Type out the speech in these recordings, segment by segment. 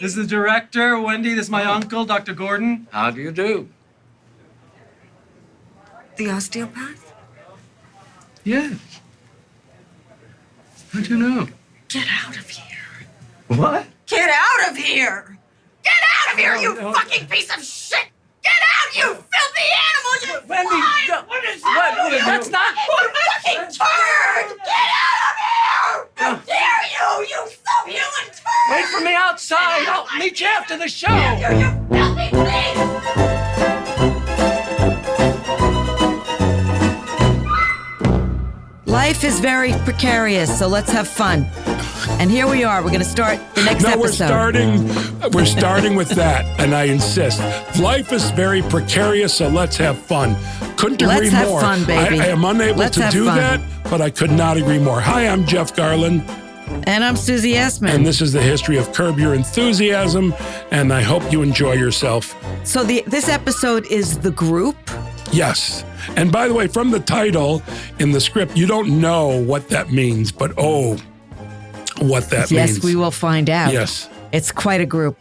This is the director, Wendy. This is my uncle, Dr. Gordon. How do you do? The osteopath? Yes. How'd you know? Get out of here. What? Get out of here! Get out of here, you fucking piece of shit! Get out, you filthy animal! You Wendy, swine! what is that? That's not... You fucking turd! Get out of here! How dare you, you subhuman turd! Wait for me outside. I'll meet you after the show. You filthy thing! Life is very precarious, so let's have fun. And here we are. We're going to start the next episode. We're starting with that, and I insist. Life is very precarious, so let's have fun. Couldn't agree Let's more. have fun, baby. I am unable Let's to have do fun. that, but I could not agree more. Hi, I'm Jeff Garlin, And I'm Susie Essman. and this is the history of Curb Your Enthusiasm, and I hope you enjoy yourself. So this episode is The Group. Yes. And by the way, from the title in the script, you don't know what that means, but what that means. Yes, we will find out. Yes. It's quite a group.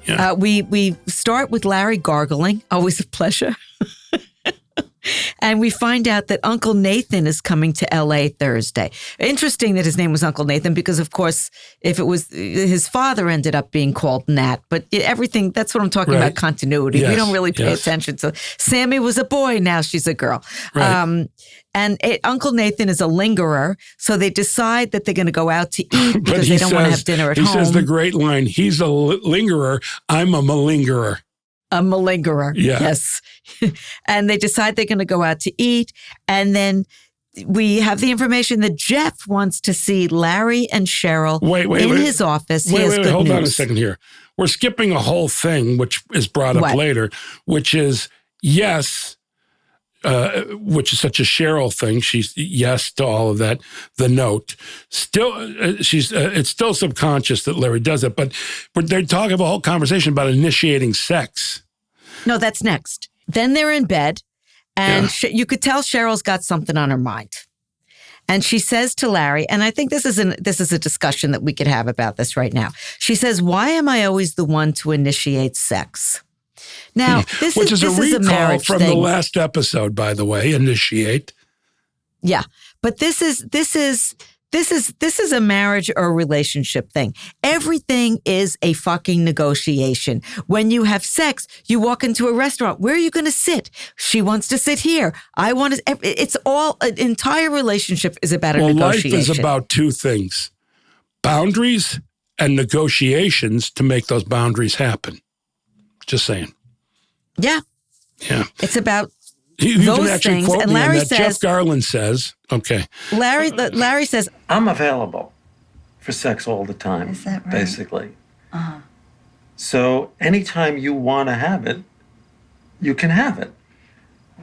Yeah. We start with Larry gargling, always a pleasure. And we find out that Uncle Nathan is coming to L.A. Thursday. Interesting that his name was Uncle Nathan because, of course, if it was his father ended up being called Nat. But everything, that's what I'm talking about, continuity. Yes. We don't really pay Yes. attention. So Sammy was a boy, now she's a girl. Right. Uncle Nathan is a lingerer, so they decide that they're going to go out to eat because they don't want to have dinner at home. He says the great line, he's a lingerer, I'm a malingerer. A malingerer. Yeah. Yes. And they decide they're going to go out to eat. And then we have the information that Jeff wants to see Larry and Cheryl in his office. He has good hold on a news. second here. We're skipping a whole thing, which is brought up What? later, which is yes, which is such a Cheryl thing. She's yes to all of that. The note still, it's still subconscious that Larry does it, but they talk of a whole conversation about initiating sex. No, that's next. Then they're in bed, and you could tell Cheryl's got something on her mind. And she says to Larry, and I think this is a discussion that we could have about this right now. She says, "Why am I always the one to initiate sex?" Now, this Which is a recall marriage from thing. the last episode, by the way. Initiate. Yeah, but this is a marriage or a relationship thing. Everything is a fucking negotiation. When you have sex, you walk into a restaurant. Where are you going to sit? She wants to sit here. I want to. It's all an entire relationship is about a negotiation. Life is about two things: boundaries and negotiations to make those boundaries happen. Just saying. Yeah. Yeah. It's about You those can actually things. quote And me on Larry that. says, Jeff Garlin says, okay. Larry says, I'm available for sex all the time. Is that right? Basically. So anytime you want to have it, you can have it.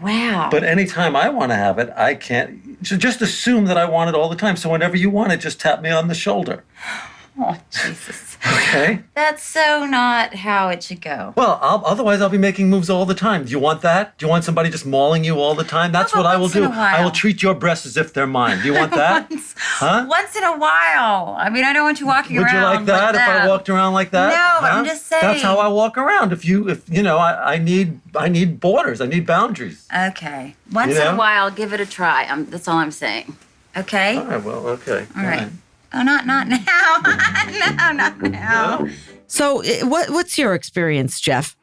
Wow. But anytime I want to have it, I can't. So just assume that I want it all the time. So whenever you want it, just tap me on the shoulder. Oh, Jesus. Okay? That's so not how it should go. Well, otherwise I'll be making moves all the time. Do you want that? Do you want somebody just mauling you all the time? That's what I will once in do. a while? I will treat your breasts as if they're mine. Do you want that? Huh? Once in a while. I mean, I don't want you walking Would around you like that if I walked around like that? No, I'm just saying. That's how I walk around. If you know, I need borders. I need boundaries. Okay. Once You in know? a while, give it a try. That's all I'm saying. Okay? All right. Well, okay. All right. Oh, not now. No, not now. so what's your experience, Jeff?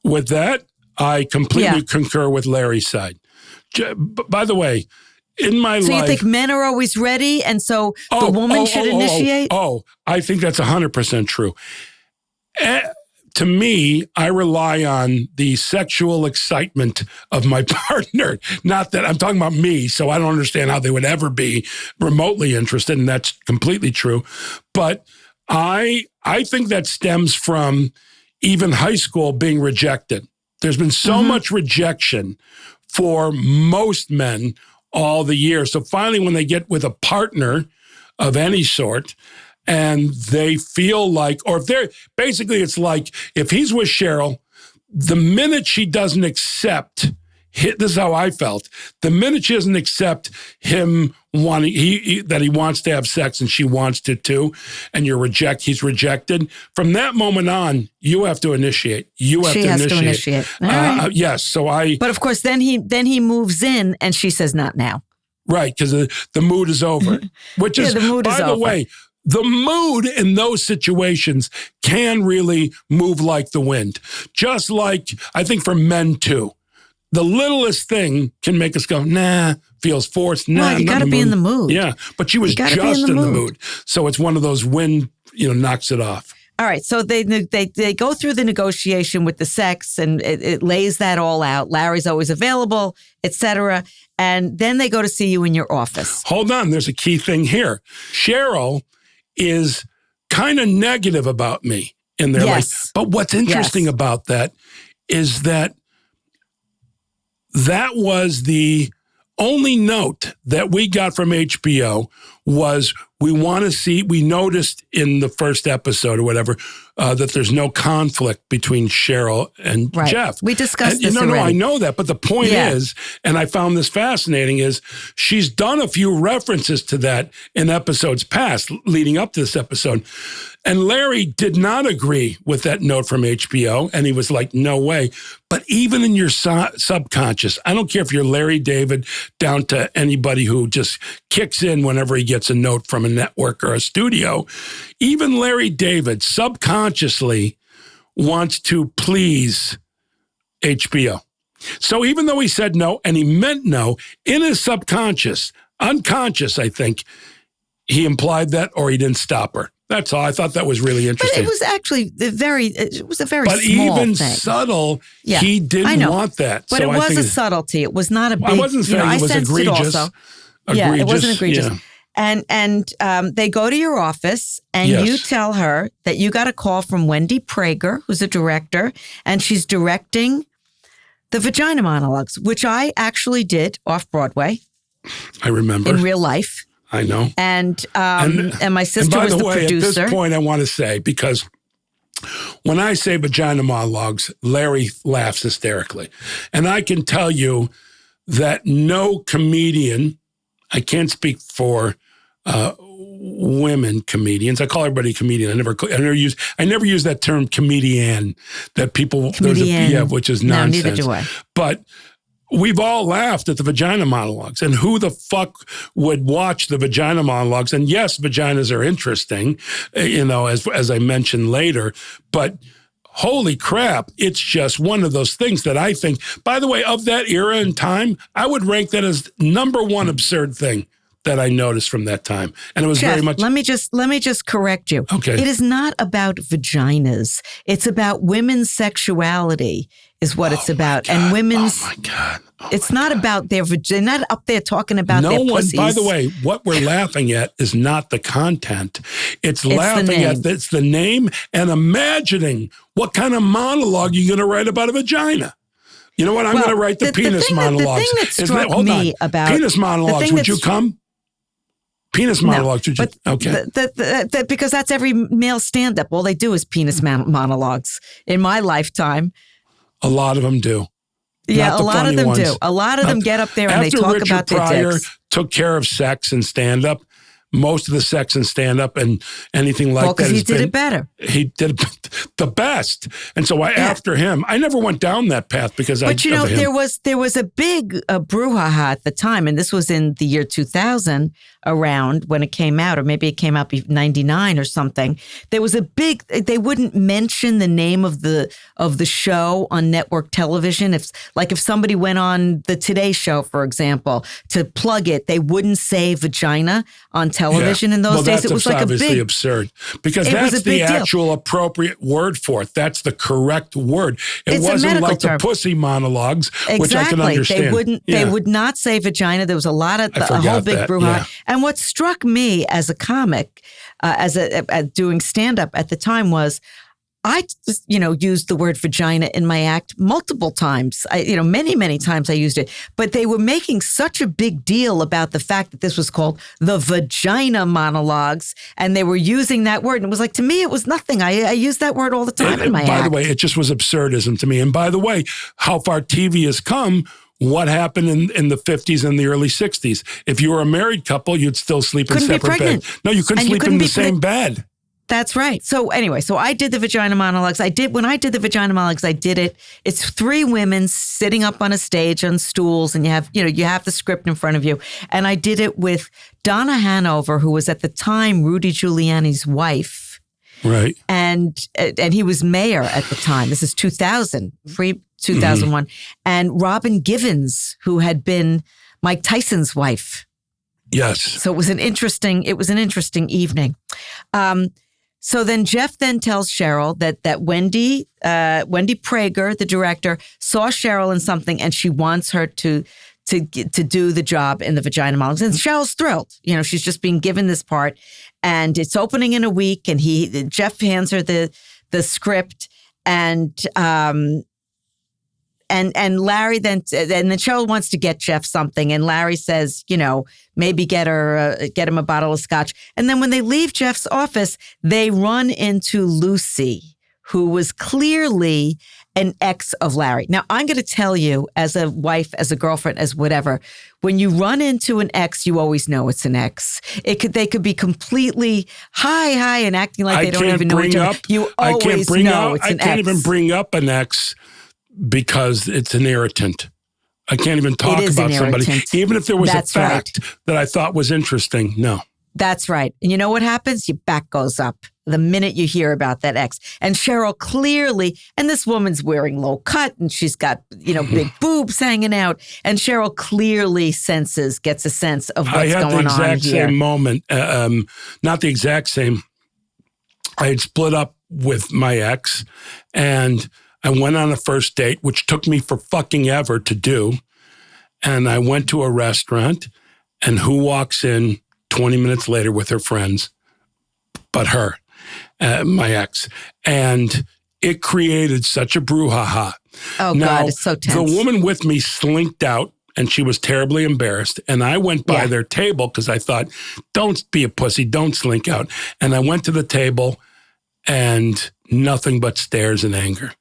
With that, I completely concur with Larry's side. By the way, in my life... So you think men are always ready, and so the woman should initiate? I think that's 100% true. To me, I rely on the sexual excitement of my partner. Not that I'm talking about me, so I don't understand how they would ever be remotely interested, and that's completely true. But I think that stems from even high school being rejected. There's been so much rejection for most men all the years. So finally, when they get with a partner of any sort, and they feel like, or if they're, basically it's like, if he's with Cheryl, the minute she doesn't accept this is how I felt. The minute she doesn't accept him wanting, that he wants to have sex and she wants to too, and he's rejected, from that moment on, you have to initiate. She has to initiate. All right. Yes. So But of course, then he moves in and she says, not now. Right, because the mood is over. Which is, the mood by is the over. way, the mood in those situations can really move like the wind. Just like, I think for men too. The littlest thing can make us go, nah, feels forced. Nah, Well, you got to be in the mood. Yeah, but she was just in the mood. So it's one of those wind, knocks it off. All right, so they go through the negotiation with the sex, and it lays that all out. Larry's always available, etc. And then they go to see you in your office. Hold on, there's a key thing here. Cheryl is kind of negative about me in their life. But what's interesting about that is that was the only note that we got from HBO was we noticed in the first episode or whatever that there's no conflict between Cheryl and Jeff. We discussed this already. No, I know that. But the point is, and I found this fascinating, is she's done a few references to that in episodes past leading up to this episode. And Larry did not agree with that note from HBO. And he was like, no way. But even in your subconscious, I don't care if you're Larry David down to anybody who just kicks in whenever he gets a note from a network or a studio, even Larry David subconsciously wants to please HBO. So even though he said no, and he meant no, in his subconscious, unconscious, I think, he implied that, or he didn't stop her. That's all. I thought that was really interesting. But it was actually a very small But even thing. Subtle, he didn't want that. But so it was a subtlety. It was not a big... I wasn't saying it was egregious. Yeah, it wasn't egregious. Yeah. And they go to your office and you tell her that you got a call from Wendy Prager, who's a director, and she's directing the Vagina Monologues, which I actually did off-Broadway. I remember. In real life. I know. And my sister was the producer. By the way, at this point, I want to say, because when I say Vagina Monologues, Larry laughs hysterically. And I can tell you that no comedian, I can't speak for women comedians. I call everybody a comedian. I never use that term comedian that people, which is nonsense. No, neither do I. But we've all laughed at the Vagina Monologues, and who the fuck would watch the Vagina Monologues? And yes, vaginas are interesting, as I mentioned later, but holy crap, it's just one of those things that I think, by the way, of that era and time, I would rank that as number one absurd thing that I noticed from that time. And it was Jeff, very much... Let me just correct you. Okay. It is not about vaginas. It's about women's sexuality is what it's about. And women's... Oh, my God. It's not about their vagina. Not up there talking about their pussies. By the way, what we're laughing at is not the content. It's laughing at it's the name and imagining what kind of monologue you're going to write about a vagina. You know what? I'm going to write the penis monologues. The thing that struck me about... Penis monologues, would you come? Penis monologues. No, okay. Because that's every male stand-up. All they do is penis monologues. In my lifetime. A lot of them do. Yeah, a lot of them do. A lot of them get up there and they talk about their dicks. After Richard Pryor took care of sex and stand-up, most of the sex and stand-up and anything like that. Because he did it better. He did it the best. And so after him, I never went down that path because there was a big brouhaha at the time, and this was in the year 2000 around when it came out, or maybe it came out in 99 or something. There was a big, they wouldn't mention the name of the show on network television. If somebody went on the Today Show, for example, to plug it, they wouldn't say vagina on television in those days. It was like obviously absurd, because that's the actual appropriate word for it. That's the correct word. It wasn't like the pussy monologues, which I can understand. They would not say vagina. There was a lot of a whole big brouhaha. Yeah. And what struck me as a comic, doing stand-up at the time was, I just, used the word vagina in my act multiple times. Many, many times I used it. But they were making such a big deal about the fact that this was called the Vagina Monologues, and they were using that word. And it was like, to me, it was nothing. I use that word all the time in my act. By the way, it just was absurdism to me. And by the way, how far TV has come what happened in the 50s and the early 60s? If you were a married couple, you'd still sleep in Couldn't be separate pregnant. beds. No, you couldn't And you sleep couldn't in the be same bed. That's right. So anyway, I did the Vagina Monologues. When I did the Vagina Monologues, I did it. It's 3 women sitting up on a stage on stools, and you have the script in front of you. And I did it with Donna Hanover, who was at the time Rudy Giuliani's wife. Right. And he was mayor at the time. This is 2001. And Robin Givens, who had been Mike Tyson's wife. Yes. So it was an interesting evening. So then Jeff then tells Cheryl that Wendy Prager, the director, saw Cheryl in something and she wants her to do the job in the Vagina Monologues. And Cheryl's thrilled. She's just being given this part, and it's opening in a week. And Jeff hands her the script, and Larry then Cheryl wants to get Jeff something, and Larry says, maybe get him a bottle of scotch. And then when they leave Jeff's office, they run into Lucy, who was clearly an ex of Larry. Now, I'm going to tell you, as a wife, as a girlfriend, as whatever, when you run into an ex, you always know it's an ex. They could be completely hi and acting like they don't even know each other. You always know it's an ex. I can't even bring up an ex because it's an irritant. I can't even talk about somebody, even if there was a fact that I thought was interesting. No. That's right. And you know what happens? Your back goes up the minute you hear about that ex. And Cheryl clearly, and this woman's wearing low cut and she's got, big boobs hanging out. And Cheryl clearly gets a sense of what's going on here. I had the exact same moment. Not the exact same. I had split up with my ex and I went on a first date, which took me for fucking ever to do. And I went to a restaurant, and who walks in 20 minutes later with her friends but her, my ex. And it created such a brouhaha. Oh, now, God, it's so tense. The woman with me slinked out, and she was terribly embarrassed. And I went by their table because I thought, don't be a pussy, don't slink out. And I went to the table, and nothing but stares and anger.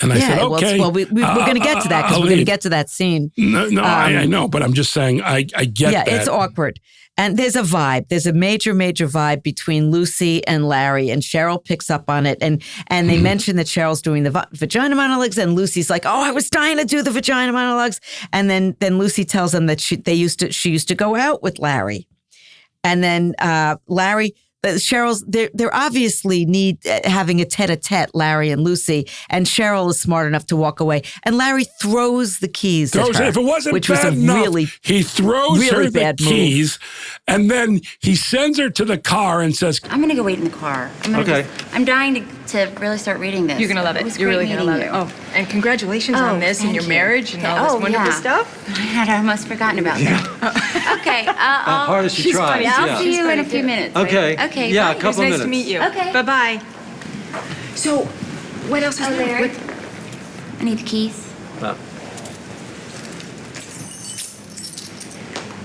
And I said, okay. Well, we're going to get to that because we're going to get to that scene. No, I know, but I'm just saying I get that. Yeah, it's awkward. And there's a vibe. There's a major, major vibe between Lucy and Larry, and Cheryl picks up on it. And they mention that Cheryl's doing the Vagina Monologues, and Lucy's like, "Oh, I was dying to do the Vagina Monologues." And then Lucy tells them that she used to go out with Larry, and then Cheryl's they're obviously having a tete-a-tete, Larry and Lucy, and Cheryl is smart enough to walk away, and Larry throws the keys at her, if it wasn't which bad was a enough, really he throws really her the bad keys, and then he sends her to the car and says, I'm going to go wait in the car. I'm dying to really start reading this. You're going to love it. You're really going to love it. Oh, and congratulations on this and your marriage and all this wonderful stuff. I had almost forgotten about that. Okay. Hard as she tries. Yeah, I'll see you in a few minutes. Okay. Okay. Yeah, bye. a couple minutes. Nice to meet you. Okay. Bye-bye. So, what else is there? Larry. I need the keys.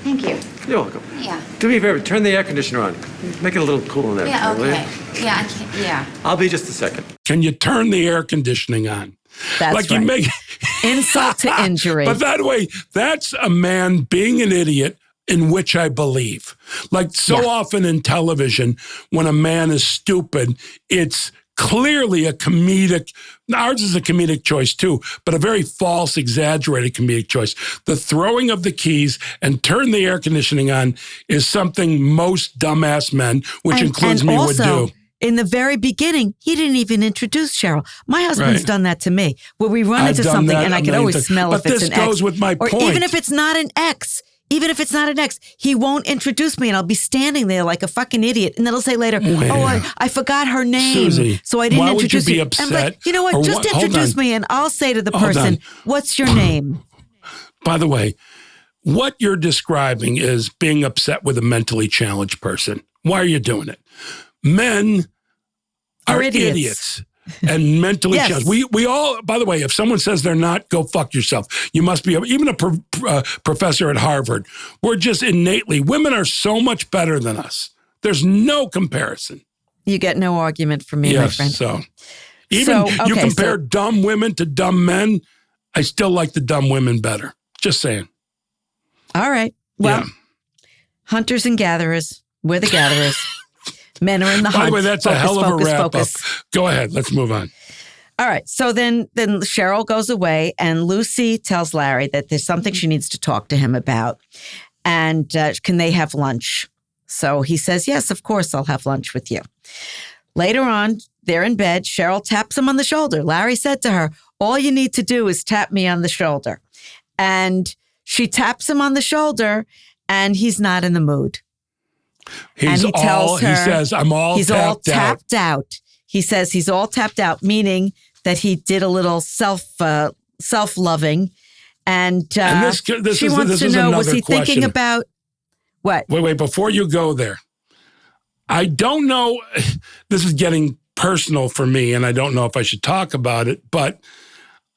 Thank you. You're welcome. Yeah. Do me a favor, turn the air conditioner on. Make it a little cool in there. Yeah, will you? okay. Yeah, I can't. Yeah. I'll be just a second. can you turn the air conditioning on? That's like right. you make insult to injury. But that way, that's a man being an idiot, in which I believe. Like so often in television, when a man is stupid, it's clearly a comedic, ours is a comedic choice too, but a very false, exaggerated comedic choice. The throwing of the keys and turn the air conditioning on is something most dumbass men, which includes me, also, would do. In the very beginning, he didn't even introduce Cheryl. My husband's done that to me, where we run into something and I can always smell if it's an ex. But this goes with my point. Or even if it's not an ex. Even if it's not an ex, he won't introduce me, and I'll be standing there like a fucking idiot. And then he'll say later, I forgot her name, Susie, so I didn't why introduce would you. you. Be upset? I'm like, you know what? Just introduce me, and I'll say to the person, what's your name? By the way, what you're describing is being upset with a mentally challenged person. Why are you doing it? Men are idiots. And mentally challenged. We all, by the way, if someone says they're not, go fuck yourself. You must be, even a professor at Harvard. We're just innately, women are so much better than us. There's no comparison. You get no argument from me, my friend. So even you compare dumb women to dumb men, I still like the dumb women better. Just saying. All right. Well, hunters and gatherers. We're the gatherers. Men are in the hunt. By the way, that's a hell of a wrap up. Go ahead. Let's move on. All right. So then Cheryl goes away, and Lucy tells Larry that there's something she needs to talk to him about. And can they have lunch? So he says, yes, of course, I'll have lunch with you. Later on, they're in bed. Cheryl taps him on the shoulder. Larry said to her, all you need to do is tap me on the shoulder. And she taps him on the shoulder, and he's not in the mood. He says, I'm all he's tapped all tapped out. He says he's all tapped out, meaning that he did a little self-loving. And she wants to know, was he thinking about what? Wait, before you go there. I don't know. This is getting personal for me, and I don't know if I should talk about it, but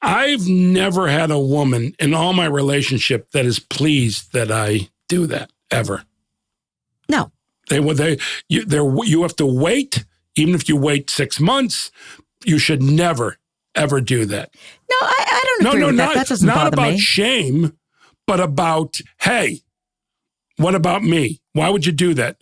I've never had a woman in all my relationship that is pleased that I do that, ever. No. You have to wait. Even if you wait 6 months, you should never, ever do that. No, I don't agree with that. That doesn't bother me. Not about shame, but about, hey, what about me? Why would you do that?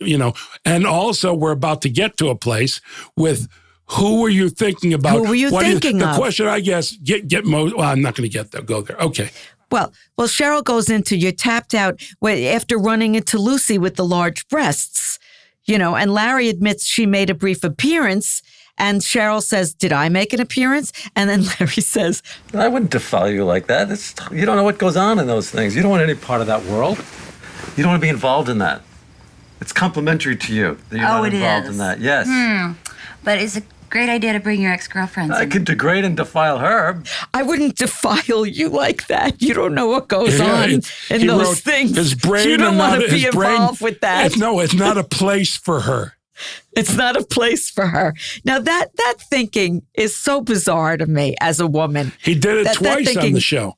And also we're about to get to a place with who were you thinking about? Who were you thinking of? The question, I guess, well, I'm not going to get there. Go there. Okay. Well, Cheryl goes into, you're tapped out after running into Lucy with the large breasts, and Larry admits she made a brief appearance. And Cheryl says, did I make an appearance? And then Larry says, I wouldn't defile you like that. You don't know what goes on in those things. You don't want any part of that world. You don't want to be involved in that. It's complimentary to you that you're not involved in that. Yes. But it's a great idea to bring your ex-girlfriends. I could degrade and defile her. I wouldn't defile you like that. You don't know what goes on in those things. His brain, you don't want to be involved with that. It's not a place for her. It's not a place for her. Now, that thinking is so bizarre to me as a woman. He did it twice on the show.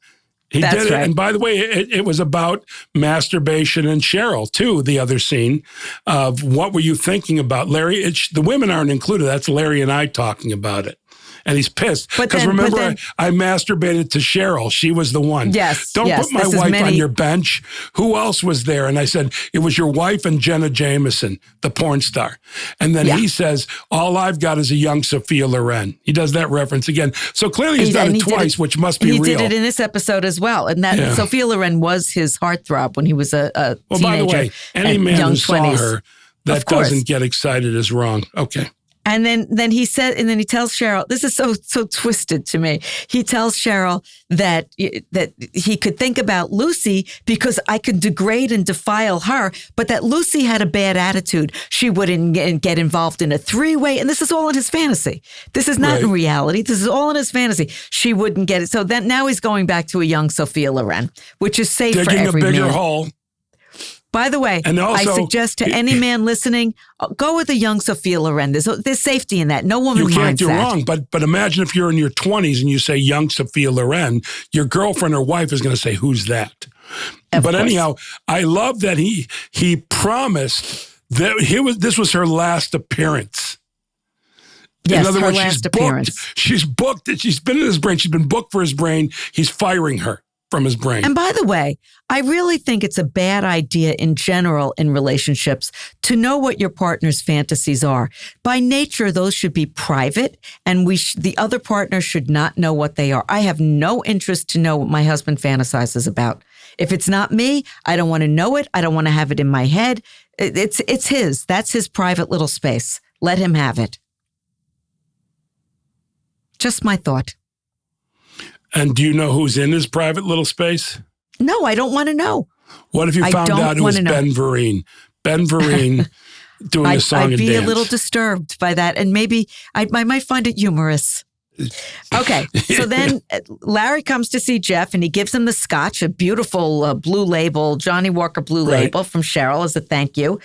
He did it. Right. And by the way, it was about masturbation and Cheryl, too, the other scene of what were you thinking about? Larry, the women aren't included. That's Larry and I talking about it. And he's pissed. Because remember, I masturbated to Cheryl. She was the one. Yes. Don't put my wife on your bench. Who else was there? And I said, it was your wife and Jenna Jameson, the porn star. And then he says, all I've got is a young Sophia Loren. He does that reference again. So clearly he's done it twice, which must be real. He did it in this episode as well. And that Sophia Loren was his heartthrob when he was a teenager. Well, by the way, any man who saw her that doesn't get excited is wrong. Okay. And then he said, and then he tells Cheryl, this is so twisted to me. He tells Cheryl that he could think about Lucy because I could degrade and defile her, but that Lucy had a bad attitude. She wouldn't get involved in a three-way. And this is all in his fantasy. This is not in reality. This is all in his fantasy. She wouldn't get it. So then now he's going back to a young Sophia Loren, which is safe for every man. Digging a bigger hole. By the way, and also, I suggest to any man listening, go with a young Sophia Loren. There's safety in that. No woman minds that. You can't do wrong, but imagine if you're in your 20s and you say young Sophia Loren, your girlfriend or wife is going to say, who's that? But anyhow, I love that he promised that this was her last appearance. Yes, in other her words, last appearance. She's booked. She's been in his brain. She's been booked for his brain. He's firing her from his brain. And by the way, I really think it's a bad idea in general in relationships to know what your partner's fantasies are. By nature, those should be private, and the other partner should not know what they are. I have no interest to know what my husband fantasizes about. If it's not me, I don't want to know it. I don't want to have it in my head. It's his. That's his private little space. Let him have it. Just my thought. And do you know who's in his private little space? No, I don't want to know. What if you found out it was Ben Vereen? Ben Vereen doing a song and dance. I'd be a little disturbed by that, and maybe I might find it humorous. Okay, so then Larry comes to see Jeff, and he gives him the scotch, a beautiful blue label, Johnny Walker blue label from Cheryl as a thank you.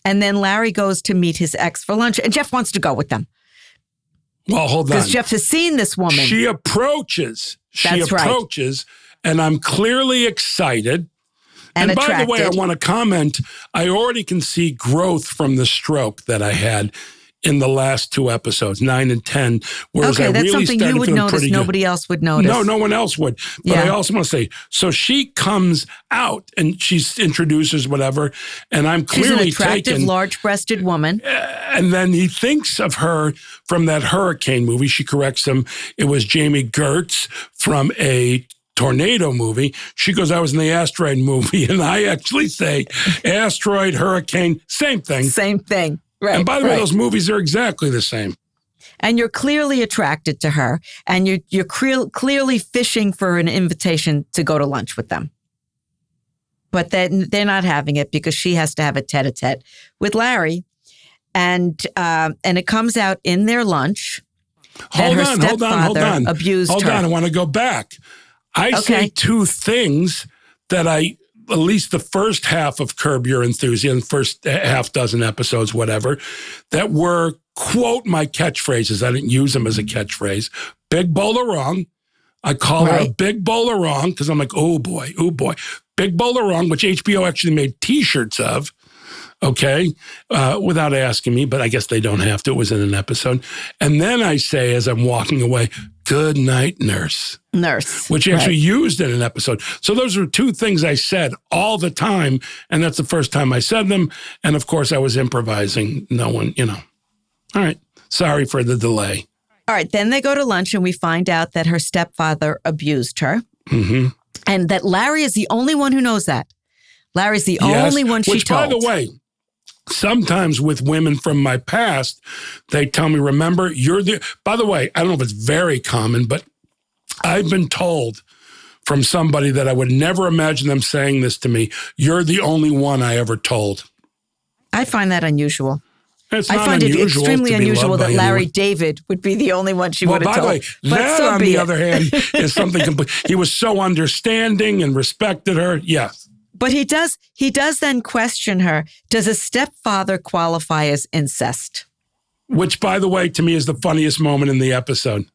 And then Larry goes to meet his ex for lunch, and Jeff wants to go with them. Well, hold on. Because Jeff has seen this woman. She approaches, and I'm clearly excited. And by the way, I want to comment, I already can see growth from the stroke that I had in the last 2 episodes, 9 and 10. Whereas Okay, I that's really something started you would feeling notice. pretty good. Nobody else would notice. No one else would. But I also want to say, so she comes out and she introduces whatever, and I'm clearly She's an attractive, taken. large-breasted woman. And then he thinks of her from that hurricane movie. She corrects him. It was Jamie Gertz from a tornado movie. She goes, I was in the asteroid movie. And I actually say asteroid, hurricane, same thing. Same thing. Right. And by the way, those movies are exactly the same. And you're clearly attracted to her, and you're clearly fishing for an invitation to go to lunch with them. But then they're not having it because she has to have a tete-a-tete with Larry. And it comes out in their lunch that her stepfather abused her. Hold on, I want to go back. I say 2 things that at least the first half of Curb Your Enthusiasm, first half dozen episodes, whatever, that were, quote, my catchphrases. I didn't use them as a catchphrase. Big bowl of wrong. I call her a big bowl of wrong because I'm like, oh boy. Big bowl of wrong, which HBO actually made T-shirts of. Okay, without asking me, but I guess they don't have to. It was in an episode. And then I say, as I'm walking away, good night, nurse. Nurse. Which he actually used in an episode. So those were 2 things I said all the time. And that's the first time I said them. And of course, I was improvising. No one, All right. Sorry for the delay. All right. Then they go to lunch and we find out that her stepfather abused her. Mm-hmm. And that Larry is the only one who knows that. Larry's the only one she told. Which, by the way, sometimes with women from my past, they tell me, remember, by the way, I don't know if it's very common, but I've been told from somebody that I would never imagine them saying this to me, you're the only one I ever told. I find that unusual. It's I not find it unusual extremely to be unusual loved that by Larry anyone. David would be the only one she would have told. By the way, that on the other hand is something complete. He was so understanding and respected her. Yes. But he does then question her, does a stepfather qualify as incest? Which, by the way, to me is the funniest moment in the episode.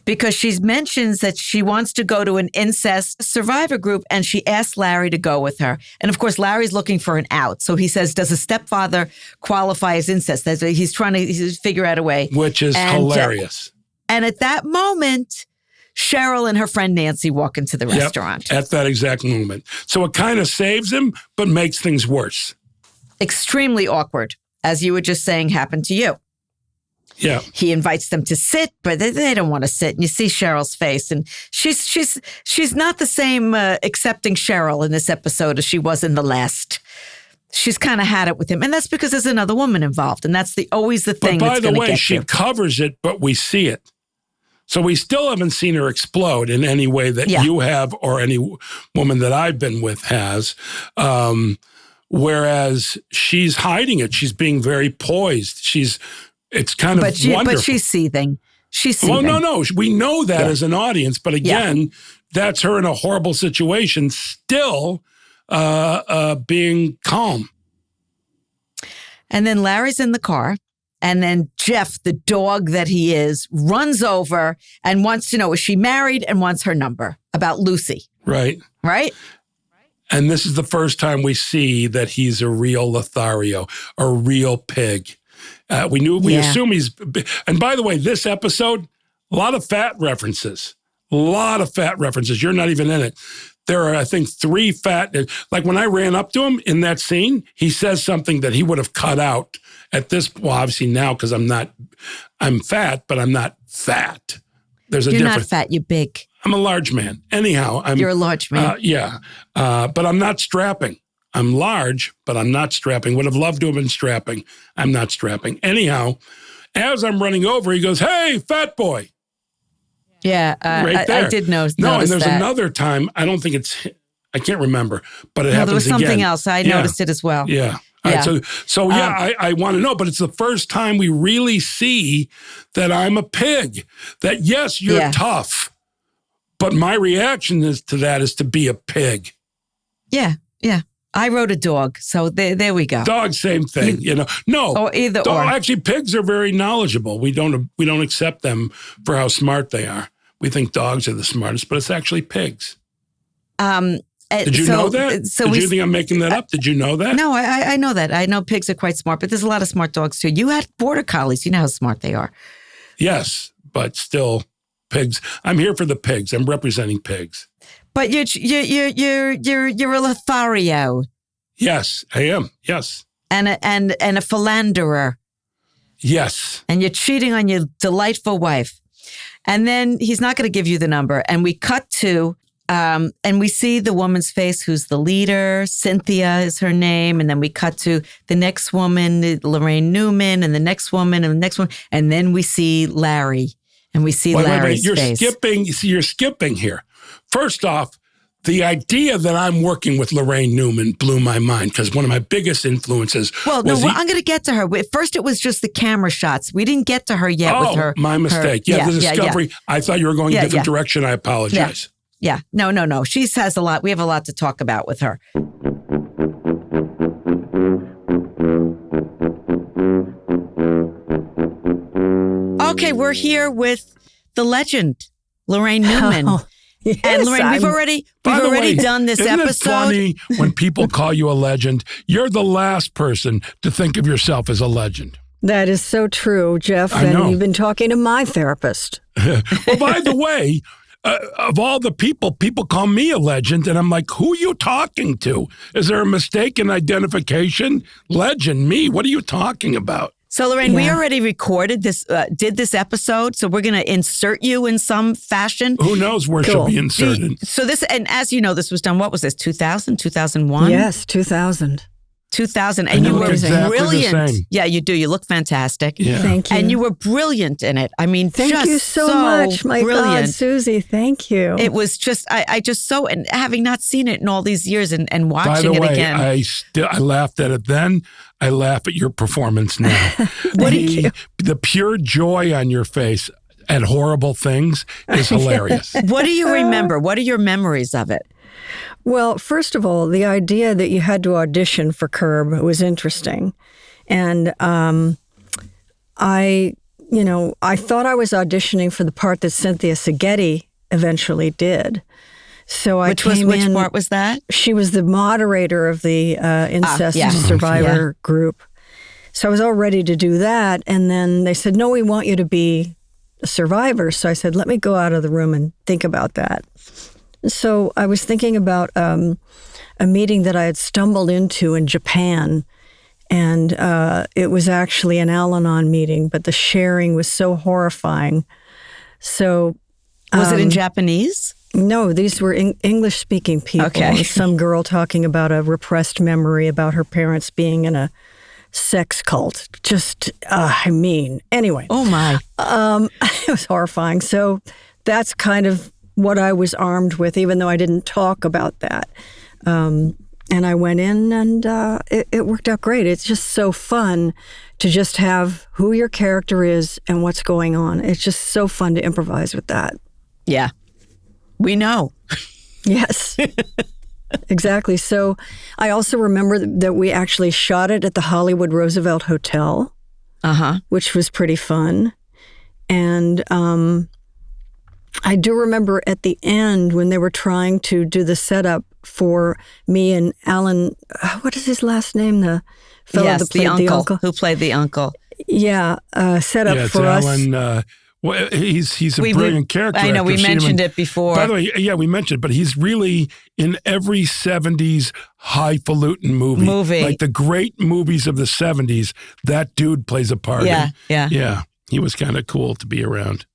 Because she mentions that she wants to go to an incest survivor group and she asks Larry to go with her. And of course, Larry's looking for an out. So he says, does a stepfather qualify as incest? He's trying to figure out a way. Which is hilarious. And at that moment, Cheryl and her friend Nancy walk into the restaurant. At that exact moment. So it kind of saves him, but makes things worse. Extremely awkward, as you were just saying, happened to you. Yeah. He invites them to sit, but they don't want to sit. And you see Cheryl's face, and she's not the same accepting Cheryl in this episode as she was in the last. She's kind of had it with him, and that's because there's another woman involved, and that's always the thing. But by the way, she covers it, but we see it. So we still haven't seen her explode in any way that you have or any woman that I've been with has. Whereas she's hiding it. She's being very poised. It's kind of wonderful. But she's seething. She's seething. Well, no. We know that as an audience. But again, that's her in a horrible situation, still being calm. And then Larry's in the car. And then Jeff, the dog that he is, runs over and wants to know, is she married, and wants her number about Lucy. Right. Right? And this is the first time we see that he's a real Lothario, a real pig. We assume he's, and by the way, this episode, a lot of fat references. You're not even in it. There are, I think, 3 fat, like when I ran up to him in that scene, he says something that he would have cut out at this, well, obviously now, because I'm fat, but I'm not fat. There's a difference. You're not fat, you're big. I'm a large man. Anyhow, you're a large man. But I'm not strapping. I'm large, but I'm not strapping. Would have loved to have been strapping. I'm not strapping. Anyhow, as I'm running over, he goes, "Hey, fat boy." Yeah, right there. I did notice No, and there's that. another time, I don't think I can't remember, but it happens there was something again. else. I noticed it as well. Yeah. All right, so I want to know, but it's the first time we really see that I'm a pig. That, yes, you're tough, but my reaction to that is to be a pig. Yeah. I wrote a dog, so there we go. Dog, same thing, No, or either or. Actually, pigs are very knowledgeable. We don't accept them for how smart they are. We think dogs are the smartest, but it's actually pigs. Did you know that? Did you think I'm making that up? Did you know that? No, I know that. I know pigs are quite smart, but there's a lot of smart dogs too. You had border collies. You know how smart they are. Yes, but pigs. I'm here for the pigs. I'm representing pigs. But you're a Lothario. Yes, I am. Yes. And a philanderer. Yes. And you're cheating on your delightful wife. And then he's not going to give you the number. And we cut to, and we see the woman's face who's the leader. Cynthia is her name. And then we cut to the next woman, Laraine Newman, and the next woman, and the next one. And then we see Larry. And we see Larry's face. You're skipping here. First off, the idea that I'm working with Laraine Newman blew my mind because one of my biggest influences. I'm going to get to her. First, it was just the camera shots. We didn't get to her yet with her. My mistake. The discovery. I thought you were going a different direction. I apologize. Yeah. No. She has a lot. We have a lot to talk about with her. Okay, we're here with the legend, Laraine Newman. Oh, yes, and Lorraine, we've already done this isn't episode. It funny when people call you a legend? You're the last person to think of yourself as a legend. That is so true, Jeff. I know. And you've been talking to my therapist. Well, by the way, of all the people call me a legend, and I'm like, who are you talking to? Is there a mistake in identification? Legend, me? What are you talking about? So, Lorraine, we already recorded this, did this episode, so we're going to insert you in some fashion. Who knows where she'll be inserted? So this, and as you know, this was done, what was this, 2000, 2001? Yes, 2000. 2000, and you were exactly brilliant. Yeah, you do. You look fantastic. Yeah. Thank you. And you were brilliant in it. I mean, thank you so much. My brilliant. God, Susie, thank you. It was just, I just so, and having not seen it in all these years and watching it again. I laughed at it then. I laugh at your performance now. The pure joy on your face at horrible things is hilarious. What do you remember? What are your memories of it? Well, first of all, the idea that you had to audition for Curb was interesting. And I thought I was auditioning for the part that Cynthia Seghetti eventually did. So which part was that? She was the moderator of the incest survivor group. So I was all ready to do that. And then they said, no, we want you to be a survivor. So I said, let me go out of the room and think about that. So I was thinking about a meeting that I had stumbled into in Japan. And it was actually an Al-Anon meeting, but the sharing was so horrifying. So was it in Japanese? No, these were English-speaking people. Okay. Some girl talking about a repressed memory about her parents being in a sex cult. Just, anyway. Oh, my. It was horrifying. So that's kind of what I was armed with, even though I didn't talk about that. And I went in and it worked out great. It's just so fun to just have who your character is and what's going on. It's just so fun to improvise with that. Yeah. We know. Yes, exactly. So I also remember that we actually shot it at the Hollywood Roosevelt Hotel, which was pretty fun. And I do remember at the end when they were trying to do the setup for me and Alan, what is his last name? The fellow that played the uncle. Who played the uncle. Yeah, set up for Alan, us. Well, he's a brilliant character. I know, we mentioned it before. By the way, yeah, we mentioned it, but he's really in every 70s highfalutin movie. Like the great movies of the 70s, that dude plays a part in. Yeah, he was kind of cool to be around.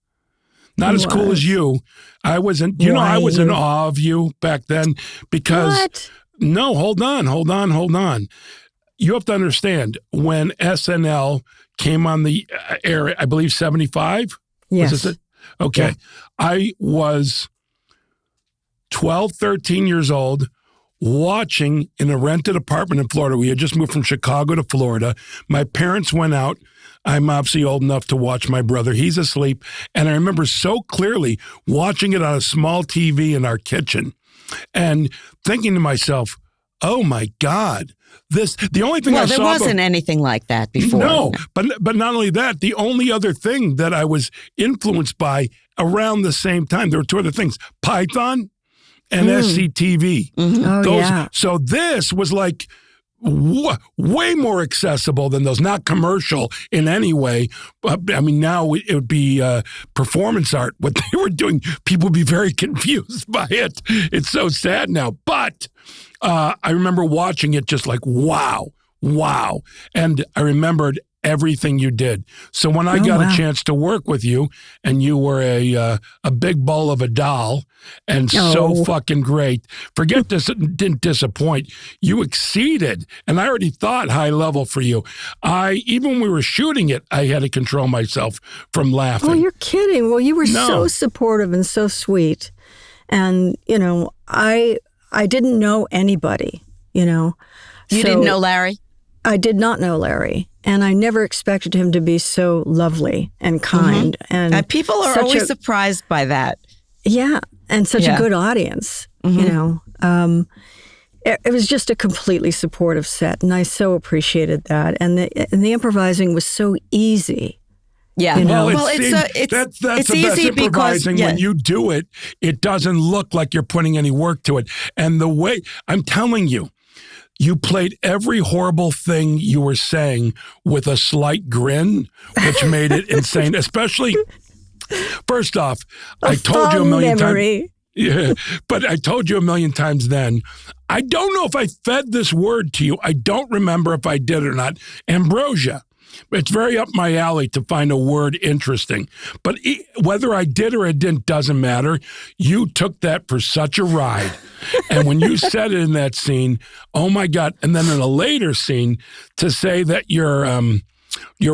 Not as cool as you. I wasn't, I was in awe of you back then because... What? No, hold on. You have to understand, when SNL came on the air, I believe 75? Yes. Was this it? Okay. Yeah. I was 12, 13 years old, watching in a rented apartment in Florida. We had just moved from Chicago to Florida. My parents went out. I'm obviously old enough to watch my brother. He's asleep. And I remember so clearly watching it on a small TV in our kitchen and thinking to myself, oh my God, the only thing I saw... Well, there wasn't anything like that before. No, but not only that, the only other thing that I was influenced by around the same time, there were two other things. Python and SCTV. Oh, yeah. So this was like way more accessible than those, not commercial in any way. I mean, now it would be performance art. What they were doing, people would be very confused by it. It's so sad now. But I remember watching it just like, wow. And I remembered everything you did. So when I got a chance to work with you, and you were a big bowl of a doll and so fucking great, forget this, didn't disappoint. You exceeded. And I already thought high level for you. Even when we were shooting it, I had to control myself from laughing. Oh, you're kidding. Well, you were so supportive and so sweet. And, I didn't know anybody, You didn't know Larry? I did not know Larry. And I never expected him to be so lovely and kind. And people are always surprised by that. Yeah. And such a good audience, It was just a completely supportive set. And I so appreciated that. And the improvising was so easy. Yeah. That's the best improvising. When you do it, it doesn't look like you're putting any work to it. And the way, I'm telling you, you played every horrible thing you were saying with a slight grin, which made it insane. Especially, first off, I told you a million times. Yeah, but I told you a million times then. I don't know if I fed this word to you. I don't remember if I did or not. Ambrosia. It's very up my alley to find a word interesting. But whether I did or I didn't doesn't matter. You took that for such a ride. And when you said it in that scene, oh my God. And then in a later scene, to say that your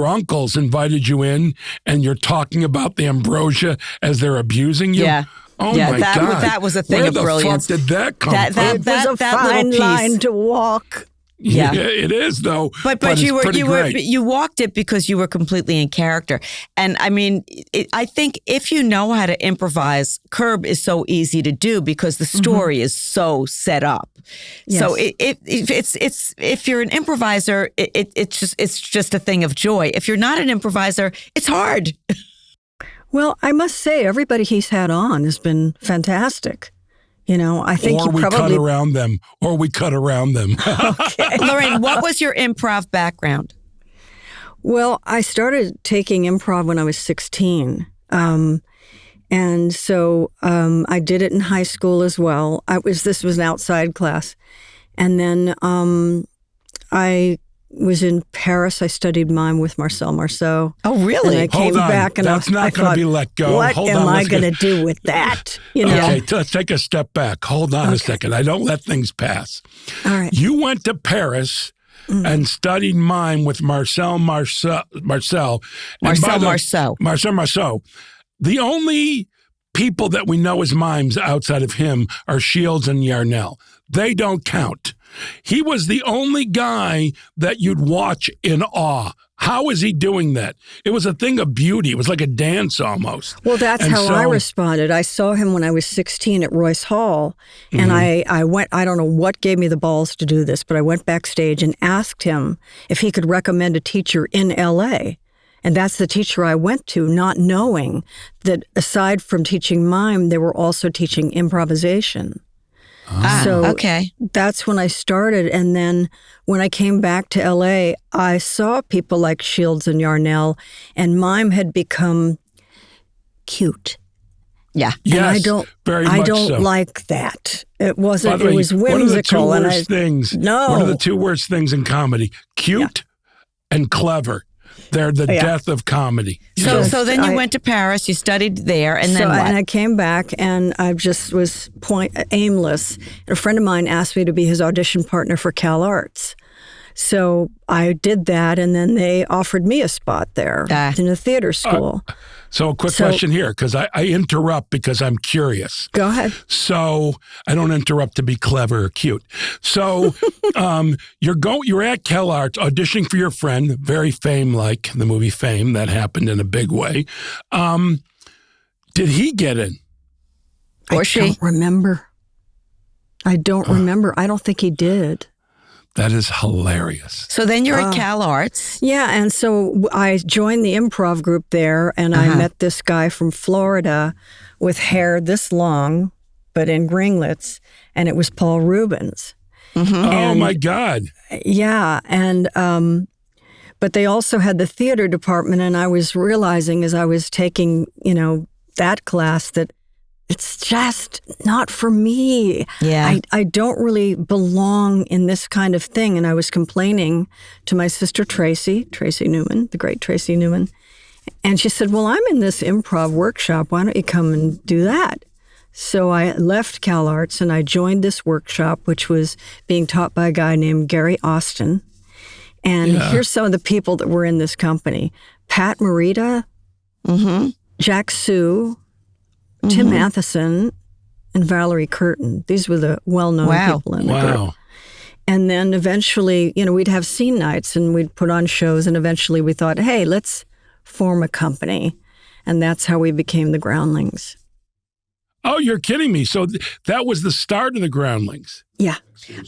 uncles invited you in and you're talking about the ambrosia as they're abusing you. Yeah. Oh my God. That was a thing of brilliance. Where the fuck did that come from? It was a fine line to walk. Yeah, it is though. But you walked it because you were completely in character. And I mean, I think if you know how to improvise, Curb is so easy to do because the story is so set up. Yes. So if you're an improviser, it's just a thing of joy. If you're not an improviser, it's hard. Well, I must say, everybody he's had on has been fantastic. I think we cut around them. Okay. Lorraine, what was your improv background? Well, I started taking improv when I was 16. And so I did it in high school as well. This was an outside class. And then I was in Paris. I studied mime with Marcel Marceau. Oh, really? And I came back and that's not going to be let go. What am I going to do with that? Okay, let's take a step back. Hold on a second. I don't let things pass. All right. You went to Paris and studied mime with Marcel Marceau. The only people that we know as mimes outside of him are Shields and Yarnell. They don't count. He was the only guy that you'd watch in awe. How is he doing that? It was a thing of beauty. It was like a dance almost. Well, that's how I responded. I saw him when I was 16 at Royce Hall, and I went, I don't know what gave me the balls to do this, but I went backstage and asked him if he could recommend a teacher in L.A., and that's the teacher I went to, not knowing that aside from teaching mime, they were also teaching improvisation. So that's when I started. And then when I came back to LA, I saw people like Shields and Yarnell, and mime had become cute. Yeah. Yes, and I don't like that. It wasn't, it was whimsical. What are the two worst things in comedy? Cute and clever. They're the death of comedy. So then you went to Paris, you studied there, and then what? And I came back, and I just was aimless. A friend of mine asked me to be his audition partner for Cal Arts. So I did that, and then they offered me a spot there in a theater school. So a quick question here, because I interrupt because I'm curious. Go ahead. So I don't interrupt to be clever or cute. So you're at Cal Arts auditioning for your friend, very Fame-like, the movie Fame, that happened in a big way. Did he get in? Or she? I don't remember. I don't think he did. That is hilarious. So then you're at Cal Arts. Yeah, and so I joined the improv group there, and I met this guy from Florida with hair this long, but in Gringlets, and it was Paul Rubens. Oh my God. Yeah. And, but they also had the theater department, and I was realizing as I was taking, that class that it's just not for me. Yeah. I don't really belong in this kind of thing. And I was complaining to my sister Tracy Newman, the great Tracy Newman. And she said, well, I'm in this improv workshop. Why don't you come and do that? So I left CalArts and I joined this workshop, which was being taught by a guy named Gary Austin. And here's some of the people that were in this company. Pat Morita, Jack Sue, Tim Matheson, and Valerie Curtin. These were the well-known people in the group. And then eventually, we'd have scene nights and we'd put on shows. And eventually we thought, hey, let's form a company. And that's how we became the Groundlings. Oh, you're kidding me. So that was the start of the Groundlings. Yeah.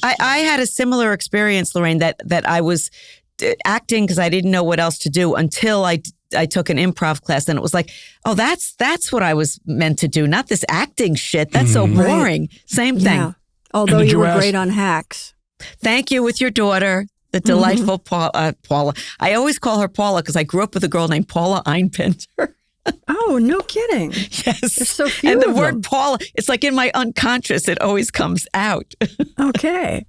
I had a similar experience, Lorraine, that I was acting because I didn't know what else to do until I took an improv class, and it was like, oh, that's what I was meant to do, not this acting shit. That's so boring. Right. Same thing. Yeah. Although you were great on Hacks. Thank you, with your daughter, the delightful Paula. I always call her Paula because I grew up with a girl named Paula Einpenter. Oh, no kidding. Yes. There's so few and the of word them. Paula, it's like in my unconscious, it always comes out. Okay.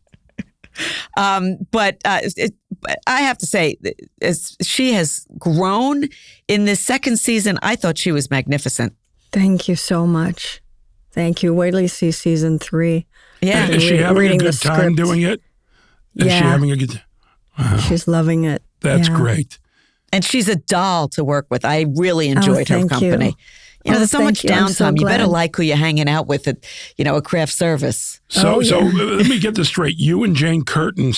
But I have to say, as she has grown in this second season, I thought she was magnificent. Thank you so much. Thank you. Wait till you see season 3. Yeah. Is she having a good time doing it? Is she having a good time? She's loving it. That's great. And she's a doll to work with. I really enjoyed her company. There's so much downtime. You better like who you're hanging out with at, a craft service. So let me get this straight. You and Jane Curtin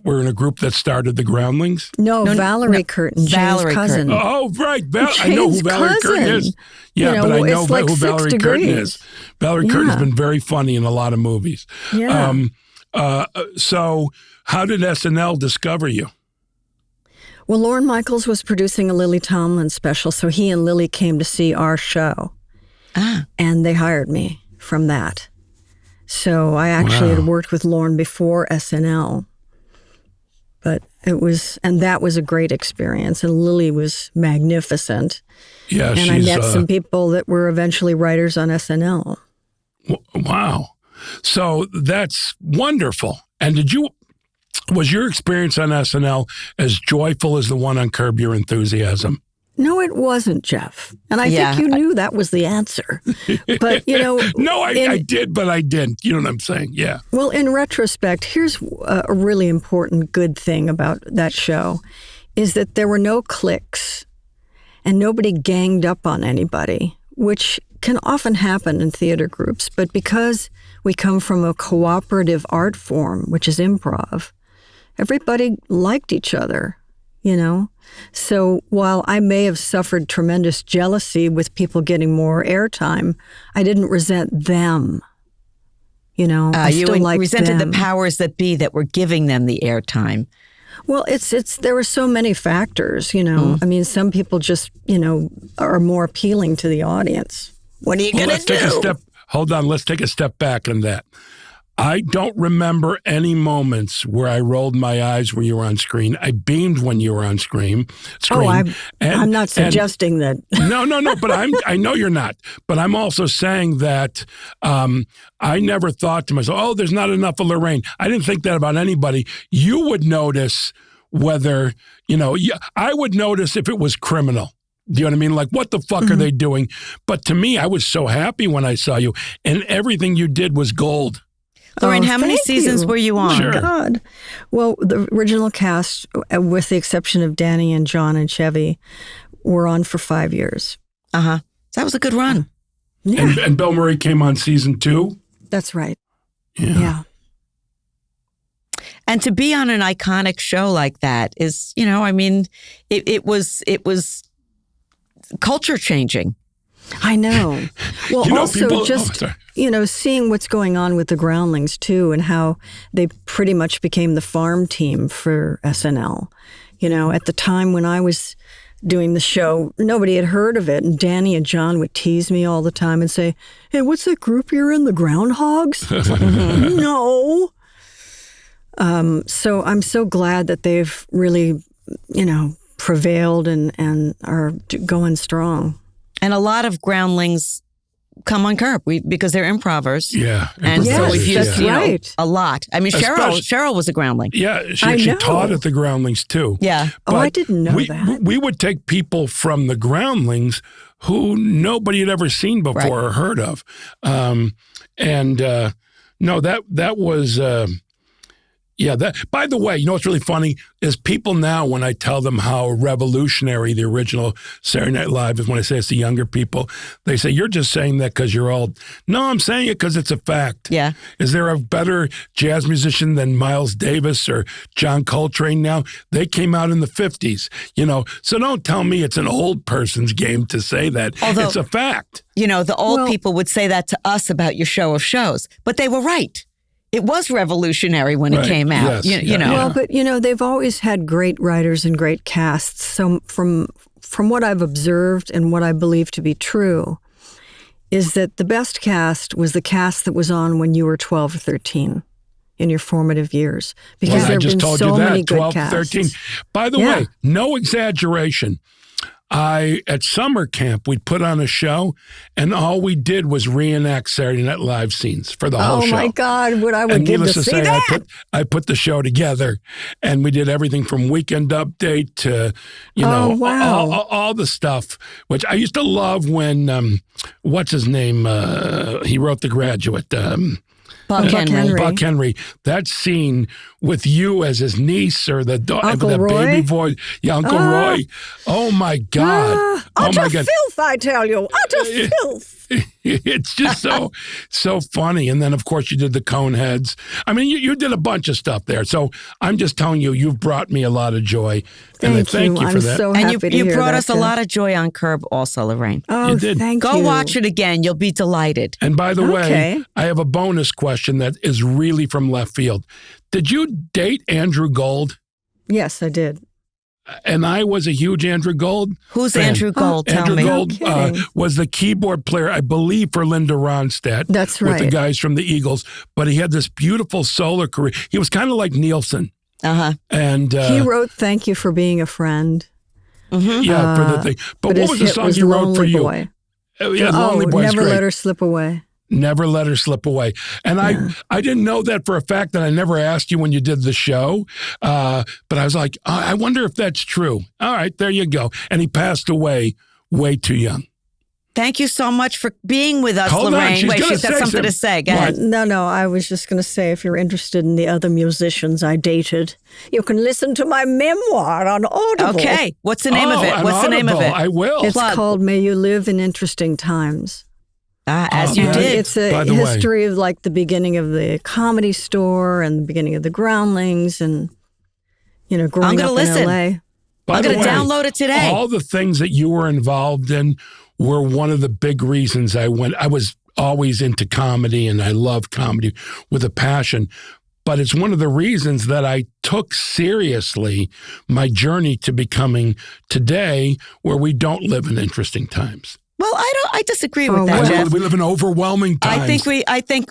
were in a group that started the Groundlings? No, Valerie Curtin, Jane's cousin. Oh, right. I know who Valerie Curtin is. Yeah, but I know who Valerie Curtin is. Valerie Curtin's been very funny in a lot of movies. Yeah. So how did SNL discover you? Well, Lorne Michaels was producing a Lily Tomlin special, so he and Lily came to see our show. And they hired me from that. So I actually had worked with Lorne before SNL. But that was a great experience. And Lily was magnificent. Yeah, and I met some people that were eventually writers on SNL. Wow. So that's wonderful. And was your experience on SNL as joyful as the one on Curb Your Enthusiasm? No, it wasn't, Jeff. And I think you knew that was the answer. But, No, I did, but I didn't. You know what I'm saying? Yeah. Well, in retrospect, here's a really important good thing about that show is that there were no cliques and nobody ganged up on anybody, which can often happen in theater groups. But because we come from a cooperative art form, which is improv, everybody liked each other, So while I may have suffered tremendous jealousy with people getting more airtime, I didn't resent them. I still liked resented them. the powers that be that were giving them the airtime. Well, there were so many factors, I mean, some people just, are more appealing to the audience. What are you going to do? Hold on, let's take a step back on that. I don't remember any moments where I rolled my eyes when you were on screen. I beamed when you were on screen. I'm not suggesting that. No. But I know you're not. But I'm also saying that I never thought to myself, oh, there's not enough of Lorraine. I didn't think that about anybody. You would notice whether, I would notice if it was criminal. Do you know what I mean? Like, what the fuck are they doing? But to me, I was so happy when I saw you, and everything you did was gold. Lorraine, how many seasons were you on? Sure. God. Well, the original cast, with the exception of Danny and John and Chevy, were on for 5 years. That was a good run. Yeah. And Bill Murray came on season 2? That's right. Yeah. And to be on an iconic show like that is, it was culture changing. I know. Well, also seeing what's going on with the Groundlings too, and how they pretty much became the farm team for SNL. At the time when I was doing the show, nobody had heard of it. And Danny and John would tease me all the time and say, hey, what's that group you're in, the Groundhogs? I was like, no. So I'm so glad that they've really, prevailed and are going strong. And a lot of groundlings come on Curb because they're improvers. Yeah. And so we've used right. a lot. I mean, Cheryl was a groundling. Yeah, she actually taught at the Groundlings too. Yeah. But I didn't know that. We would take people from the Groundlings who nobody had ever seen before or heard of. No, that was... by the way, you know what's really funny is people now, when I tell them how revolutionary the original Saturday Night Live is, when I say it's the younger people, they say, you're just saying that because you're old. No, I'm saying it because it's a fact. Yeah. Is there a better jazz musician than Miles Davis or John Coltrane now? They came out in the 50s, so don't tell me it's an old person's game to say that. Although, it's a fact. The old people would say that to us about your show of shows, but they were right. It was revolutionary when it came out, Yes. Well, but they've always had great writers and great casts. So from what I've observed and what I believe to be true, is that the best cast was the cast that was on when you were 12 or 13 in your formative years, because there have been so many good 12, casts. 13. By the way, no exaggeration. At summer camp, we'd put on a show, and all we did was reenact Saturday Night Live scenes for the whole show. Oh my God, I would and give to needless to see say, that. I put the show together, and we did everything from Weekend Update to, all the stuff, which I used to love when, what's his name? He wrote The Graduate. Buck Henry. Buck Henry. That scene with you as his niece or the Uncle Roy? baby voice. Yeah, Uncle Roy. Oh, my God. Utter filth, I tell you. Utter filth. It's just so funny. And then, of course, you did the Coneheads. I mean, you did a bunch of stuff there. So I'm just telling you, you've brought me a lot of joy. And I thank you for that. So and happy to you hear brought that, us a lot of joy on Curb also, Lorraine. Oh, You did. thank you. Go watch it again. You'll be delighted. And by the way, I have a bonus question that is really from left field. Did you date Andrew Gold? Yes, I did. And I was a huge Andrew Gold Who's fan. Andrew Gold? Tell Andrew me. Gold was the keyboard player, I believe, for Linda Ronstadt. That's With the right. guys from the Eagles. But he had this beautiful solo career. He was kind of like Nielsen. Uh-huh. And He wrote "Thank You for Being a Friend." yeah, for the thing. But what was the song was he wrote for you? Boy. Lonely Boy's Never great. Let Her Slip Away. Never let her slip away. And I didn't know that for a fact, that I never asked you when you did the show. But I was like, I wonder if that's true. All right, there you go. And he passed away way too young. Thank you so much for being with us, Hold on, Lorraine. she's She's got something to say. Go ahead. No, I was just going to say, if you're interested in the other musicians I dated, you can listen to my memoir on Audible. Okay. What's the name of it? on What's the name of Audible. it? I will. It's called "May You Live in Interesting Times." As you did. It's a history of like the beginning of the Comedy Store and the beginning of the Groundlings and, growing up in L.A. By I'm the going to way, download it today. All the things that you were involved in were one of the big reasons I went. I was always into comedy, and I love comedy with a passion. But it's one of the reasons that I took seriously my journey to becoming today, where we don't live in interesting times. Well, I disagree with that, Jeff. We live in overwhelming times. I think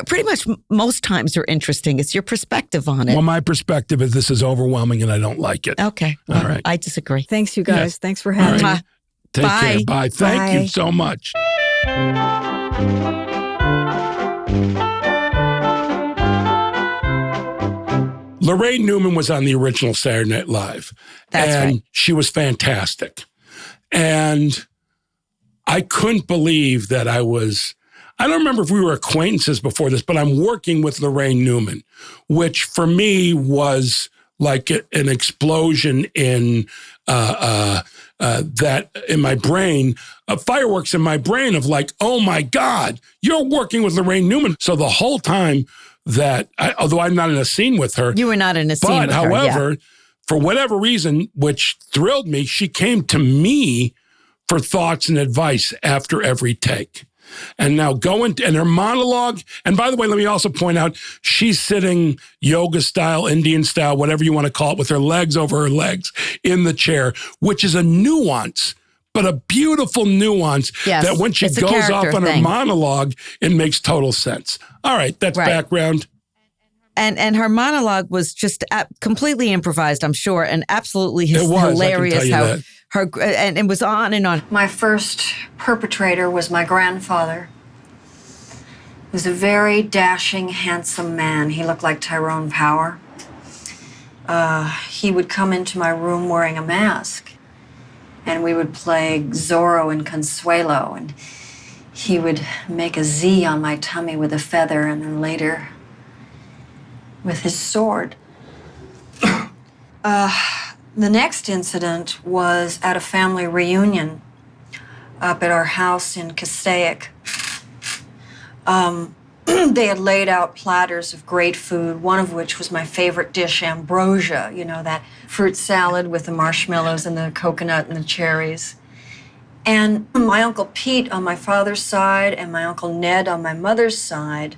pretty much most times are interesting. It's your perspective on it. Well, my perspective is this is overwhelming and I don't like it. Okay. All right. I disagree. Thanks, you guys. Yes. Thanks for having me. Take Bye. care. Bye. Thank you so much. Laraine Newman was on the original Saturday Night Live. That's right. She was fantastic. And I couldn't believe that I don't remember if we were acquaintances before this, but I'm working with Laraine Newman, which for me was like an explosion in that in my brain, fireworks in my brain of like, oh my God, you're working with Laraine Newman. So the whole time that, although I'm not in a scene with her. You were not in a scene with her, however, for whatever reason, which thrilled me, she came to me for thoughts and advice after every take. And now and her monologue, and by the way, let me also point out, she's sitting yoga style, Indian style, whatever you want to call it, with her legs over her legs in the chair, which is a nuance, but a beautiful nuance that when she goes off on her monologue, it makes total sense. All right, that's background. And her monologue was just completely improvised, I'm sure, and absolutely hilarious. And it was on and on. My first perpetrator was my grandfather. He was a very dashing, handsome man. He looked like Tyrone Power. He would come into my room wearing a mask, and we would play Zorro and Consuelo, and he would make a Z on my tummy with a feather, and then later with his sword. The next incident was at a family reunion up at our house in Castaic. They had laid out platters of great food, one of which was my favorite dish, ambrosia, that fruit salad with the marshmallows and the coconut and the cherries. And my Uncle Pete on my father's side and my Uncle Ned on my mother's side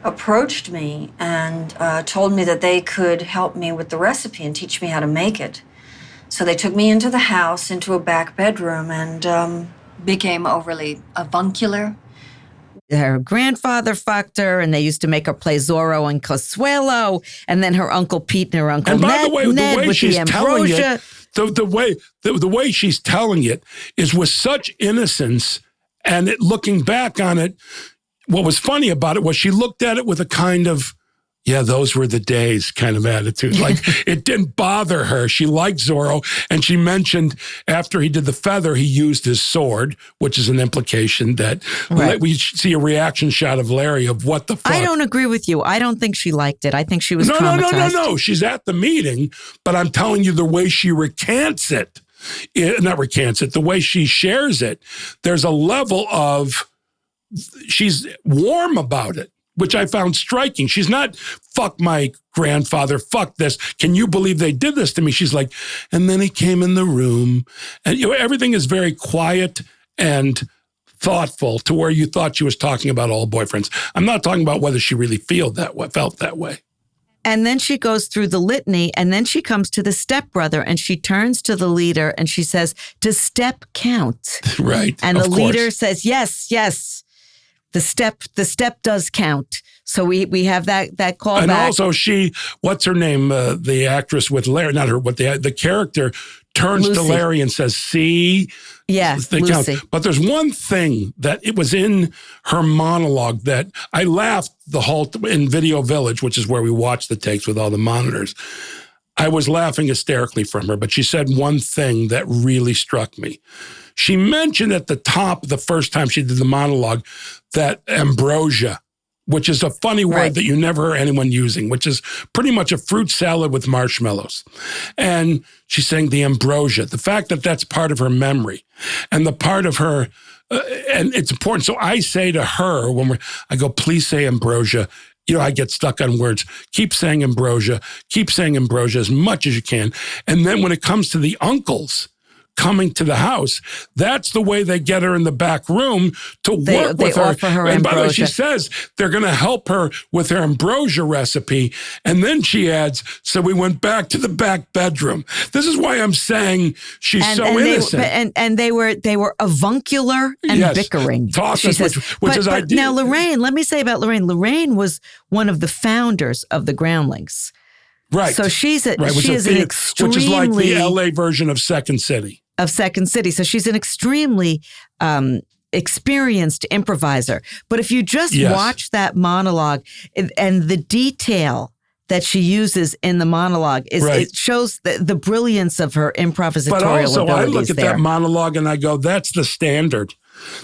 approached me and told me that they could help me with the recipe and teach me how to make it. So they took me into the house, into a back bedroom, and became overly avuncular. Her grandfather fucked her, and they used to make her play Zorro and Consuelo, and then her Uncle Pete and her Uncle Ned. And by the way with she's the telling ambrosia. it, the way she's telling it is with such innocence, and looking back on it, what was funny about it was she looked at it with a kind of, those were the days kind of attitude. Like, it didn't bother her. She liked Zorro, and she mentioned after he did the feather, he used his sword, which is an implication that we see a reaction shot of Larry of what the fuck. I don't agree with you. I don't think she liked it. I think she was traumatized. No. She's at the meeting, but I'm telling you the way she recants it, the way she shares it, there's a level of, she's warm about it, which I found striking. She's not, fuck my grandfather, fuck this. Can you believe they did this to me? She's like, and then he came in the room. And everything is very quiet and thoughtful to where you thought she was talking about all boyfriends. I'm not talking about whether she really felt that way. And then she goes through the litany, and then she comes to the stepbrother, and she turns to the leader, and she says, does step count? Right. And the leader says, yes. The step does count. So we have that callback. And also what's her name? The actress with Larry, not her, but the character turns Lucy to Larry and says, see? Yeah, Lucy. But there's one thing that it was in her monologue that I laughed in Video Village, which is where we watch the takes with all the monitors. I was laughing hysterically from her, but she said one thing that really struck me. She mentioned at the top, the first time she did the monologue, that ambrosia, which is a funny word that you never hear anyone using, which is pretty much a fruit salad with marshmallows. And she's saying the ambrosia, the fact that that's part of her memory and the part of her, and it's important. So I say to her, I go, please say ambrosia. I get stuck on words. Keep saying ambrosia as much as you can. And then when it comes to the uncles coming to the house, that's the way they get her in the back room to work with her. And by the way, she says they're going to help her with her ambrosia recipe. And then she adds, so we went back to the back bedroom. This is why I'm saying she's so innocent. And they were avuncular and bickering. She says, which is ideal. Now, Lorraine, let me say about Lorraine. Lorraine was one of the founders of the Groundlings. Right. So she is an extremely... Which is like the LA version of Second City. So she's an extremely experienced improviser. But if you just watch that monologue and the detail that she uses in the monologue, it shows the brilliance of her improvisatorial But also, I look at that monologue and I go, that's the standard.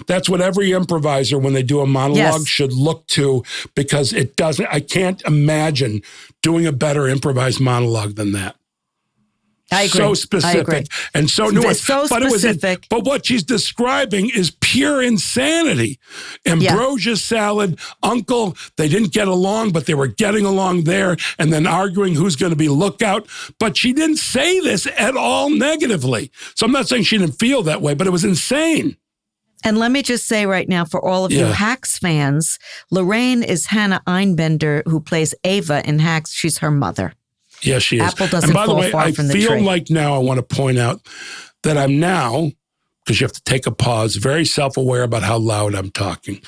That's what every improviser, when they do a monologue, should look to, because I can't imagine doing a better improvised monologue than that. I agree. So specific and so nuanced. So specific. But what she's describing is pure insanity. Ambrosia salad, uncle, they didn't get along, but they were getting along there and then arguing who's going to be lookout. But she didn't say this at all negatively. So I'm not saying she didn't feel that way, but it was insane. And let me just say right now, for all of you Hacks fans, Lorraine is Hannah Einbender, who plays Ava in Hacks. She's her mother. Yeah, she is. Apple doesn't fall far from the tree. I feel like now I want to point out that I'm now, because you have to take a pause, very self-aware about how loud I'm talking.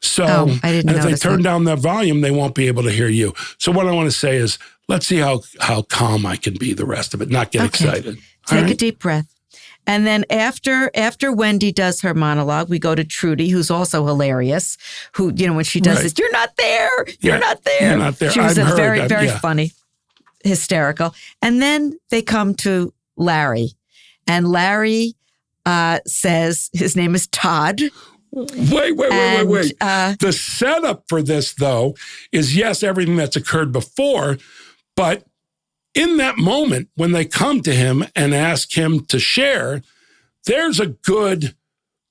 So, I didn't and if they notice turn it. down that volume, they won't be able to hear you. So what I want to say is, let's see how calm I can be the rest of it, not get excited. Take a deep breath. And then after Wendy does her monologue, we go to Trudy, who's also hilarious, who, when she does this, you're not there. You're not there. You're not there. She was very funny, hysterical. And then they come to Larry. And Larry says his name is Todd. Wait. The setup for this, though, is yes, everything that's occurred before, but in that moment, when they come to him and ask him to share, there's a good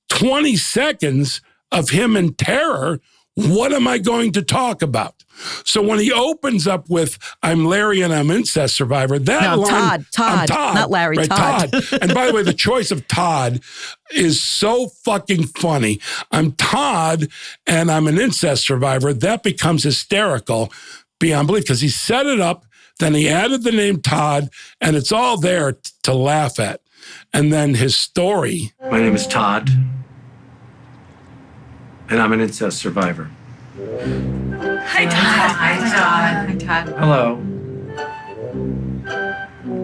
20 seconds of him in terror. What am I going to talk about? So when he opens up with, I'm Larry and I'm incest survivor, that line... Todd, not Larry, right, Todd. And by the way, the choice of Todd is so fucking funny. I'm Todd and I'm an incest survivor. That becomes hysterical beyond belief because he set it up. Then he added the name Todd, and it's all there to laugh at. And then his story. My name is Todd, and I'm an incest survivor. Hi, Todd. Hi, Todd. Hello.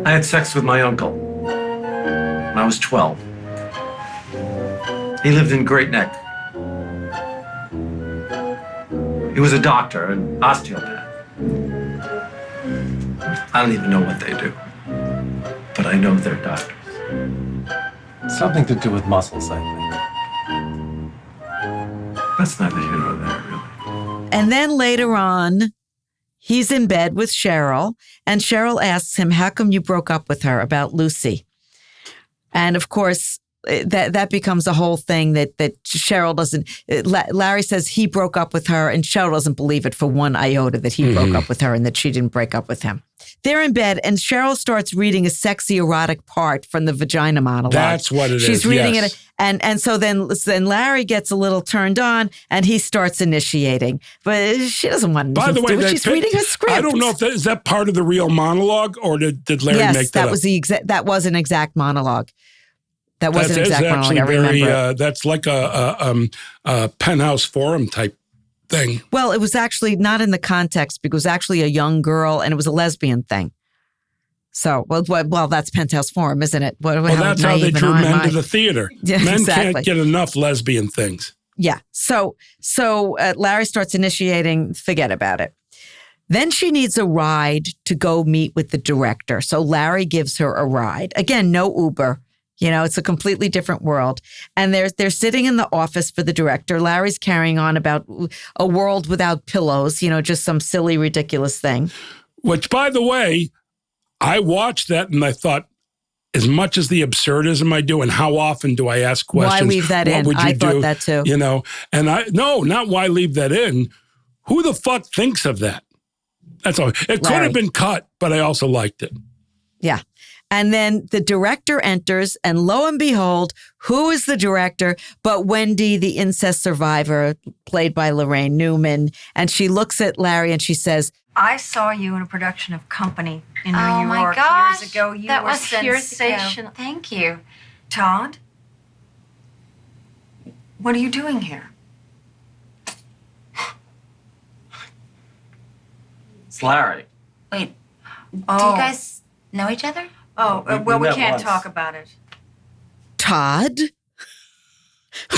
I had sex with my uncle when I was 12. He lived in Great Neck. He was a doctor, an osteopath. I don't even know what they do, but I know they're doctors. Something to do with muscles, I think. That's neither here nor there, really. And then later on, he's in bed with Cheryl, and Cheryl asks him, how come you broke up with her about Lucy? And of course, that becomes a whole thing that Cheryl doesn't. Larry says he broke up with her, and Cheryl doesn't believe it for one iota that he broke up with her and that she didn't break up with him. They're in bed, and Cheryl starts reading a sexy erotic part from the Vagina Monologue. That's what it is. She's reading it, and so then Larry gets a little turned on, and he starts initiating, but she doesn't want to. By the way, she's reading her script. I don't know if is that part of the real monologue, or did Larry make that up? That was an exact monologue. That was an exact monologue. I remember. That's like a penthouse forum type thing. Well, it was actually not in the context because it was actually a young girl and it was a lesbian thing. So, well, that's Penthouse Forum, isn't it? That's how they drew men to the theater. Yeah, men can't get enough lesbian things. Yeah. So Larry starts initiating, forget about it. Then she needs a ride to go meet with the director. So Larry gives her a ride. Again, no Uber. It's a completely different world. And they're sitting in the office for the director. Larry's carrying on about a world without pillows, just some silly, ridiculous thing. Which, by the way, I watched that and I thought, as much as the absurdism I do, and how often do I ask questions? Why leave that in? I thought that too. And not why leave that in. Who the fuck thinks of that? That's all. It could have been cut, but I also liked it. Yeah. And then the director enters, and lo and behold, who is the director but Wendy, the incest survivor, played by Laraine Newman. And she looks at Larry and she says, I saw you in a production of Company in New Oh York my gosh, years ago. You that were was sensational. Thank you. Todd, what are you doing here? It's Larry. Wait, do you guys know each other? Oh, we can't talk about it. Todd?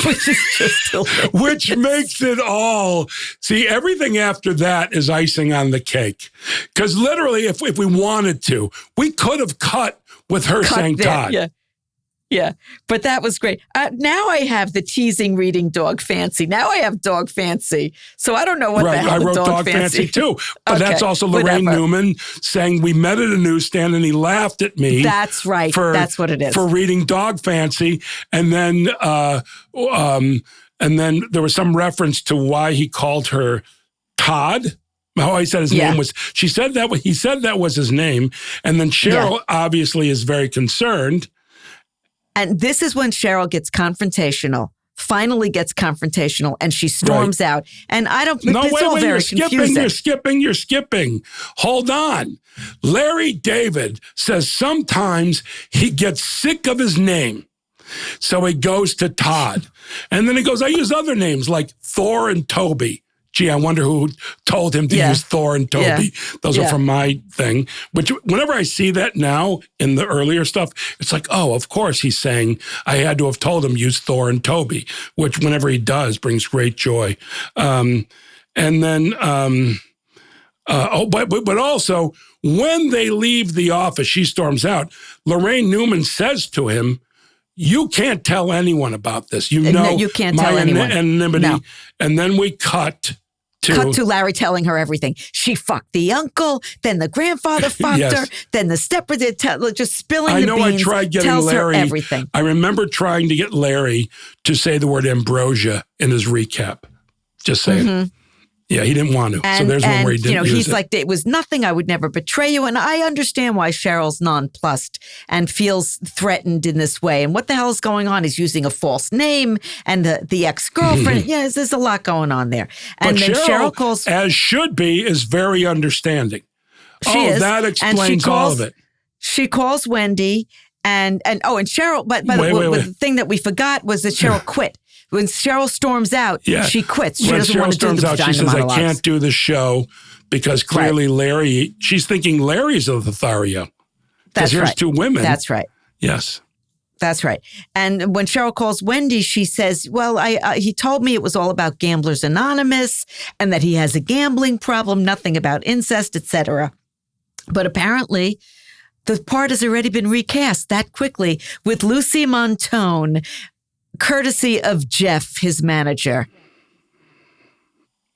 Which is just hilarious. Which makes it all. See, everything after that is icing on the cake. Because literally, if we wanted to, we could have cut with her saying Todd. Yeah, but that was great. Now I have the teasing reading dog fancy. Now I have dog fancy. So I don't know what the hell I wrote the dog fancy too. But that's also Lorraine Newman saying we met at a newsstand and he laughed at me. That's right. That's what it is. For reading dog fancy. And then there was some reference to why he called her Todd. How he said his name was. He said that was his name. And then Cheryl obviously is very concerned. And this is when Cheryl gets confrontational. finally gets confrontational and she storms out. And I don't, No, it's wait, all wait, very confusing. you're skipping. Hold on. Larry David says sometimes he gets sick of his name. So he goes to Todd. And then he goes, I use other names like Thor and Toby. Gee, I wonder who told him to use Thor and Toby. Those are from my thing. Which whenever I see that now in the earlier stuff, it's like, oh, of course he's saying I had to have told him use Thor and Toby, which whenever he does brings great joy. And then, but also when they leave the office, she storms out. Laraine Newman says to him, you can't tell anyone about this. You know, you can't tell anyone. Anonymity. No. And then we cut to Larry telling her everything. She fucked the uncle, then the grandfather fucked her, then the stepbrother, just spilling the beans. I know I tried getting tells Larry. Her everything. I remember trying to get Larry to say the word ambrosia in his recap. Just saying. Mm-hmm. Yeah, he didn't want to. So there's one where he didn't use he's it. like, it was nothing. I would never betray you. And I understand why Cheryl's nonplussed and feels threatened in this way. And what the hell is going on? He's using a false name and the ex-girlfriend. Yeah, there's a lot going on there. And but then Cheryl calls. As should be, is very understanding. She is. That explains all of it. She calls Wendy and Cheryl, but the thing that we forgot was that Cheryl quit. When Cheryl storms out, she quits. She doesn't want to do the Vagina She says, Monologues. I can't do the show because clearly Larry, she's thinking Larry's a Lothario. Because here's two women. That's right. Yes. That's right. And when Cheryl calls Wendy, she says, well, he told me it was all about Gamblers Anonymous and that he has a gambling problem, nothing about incest, etc. But apparently the part has already been recast that quickly with Lucy Montone, courtesy of Jeff, his manager.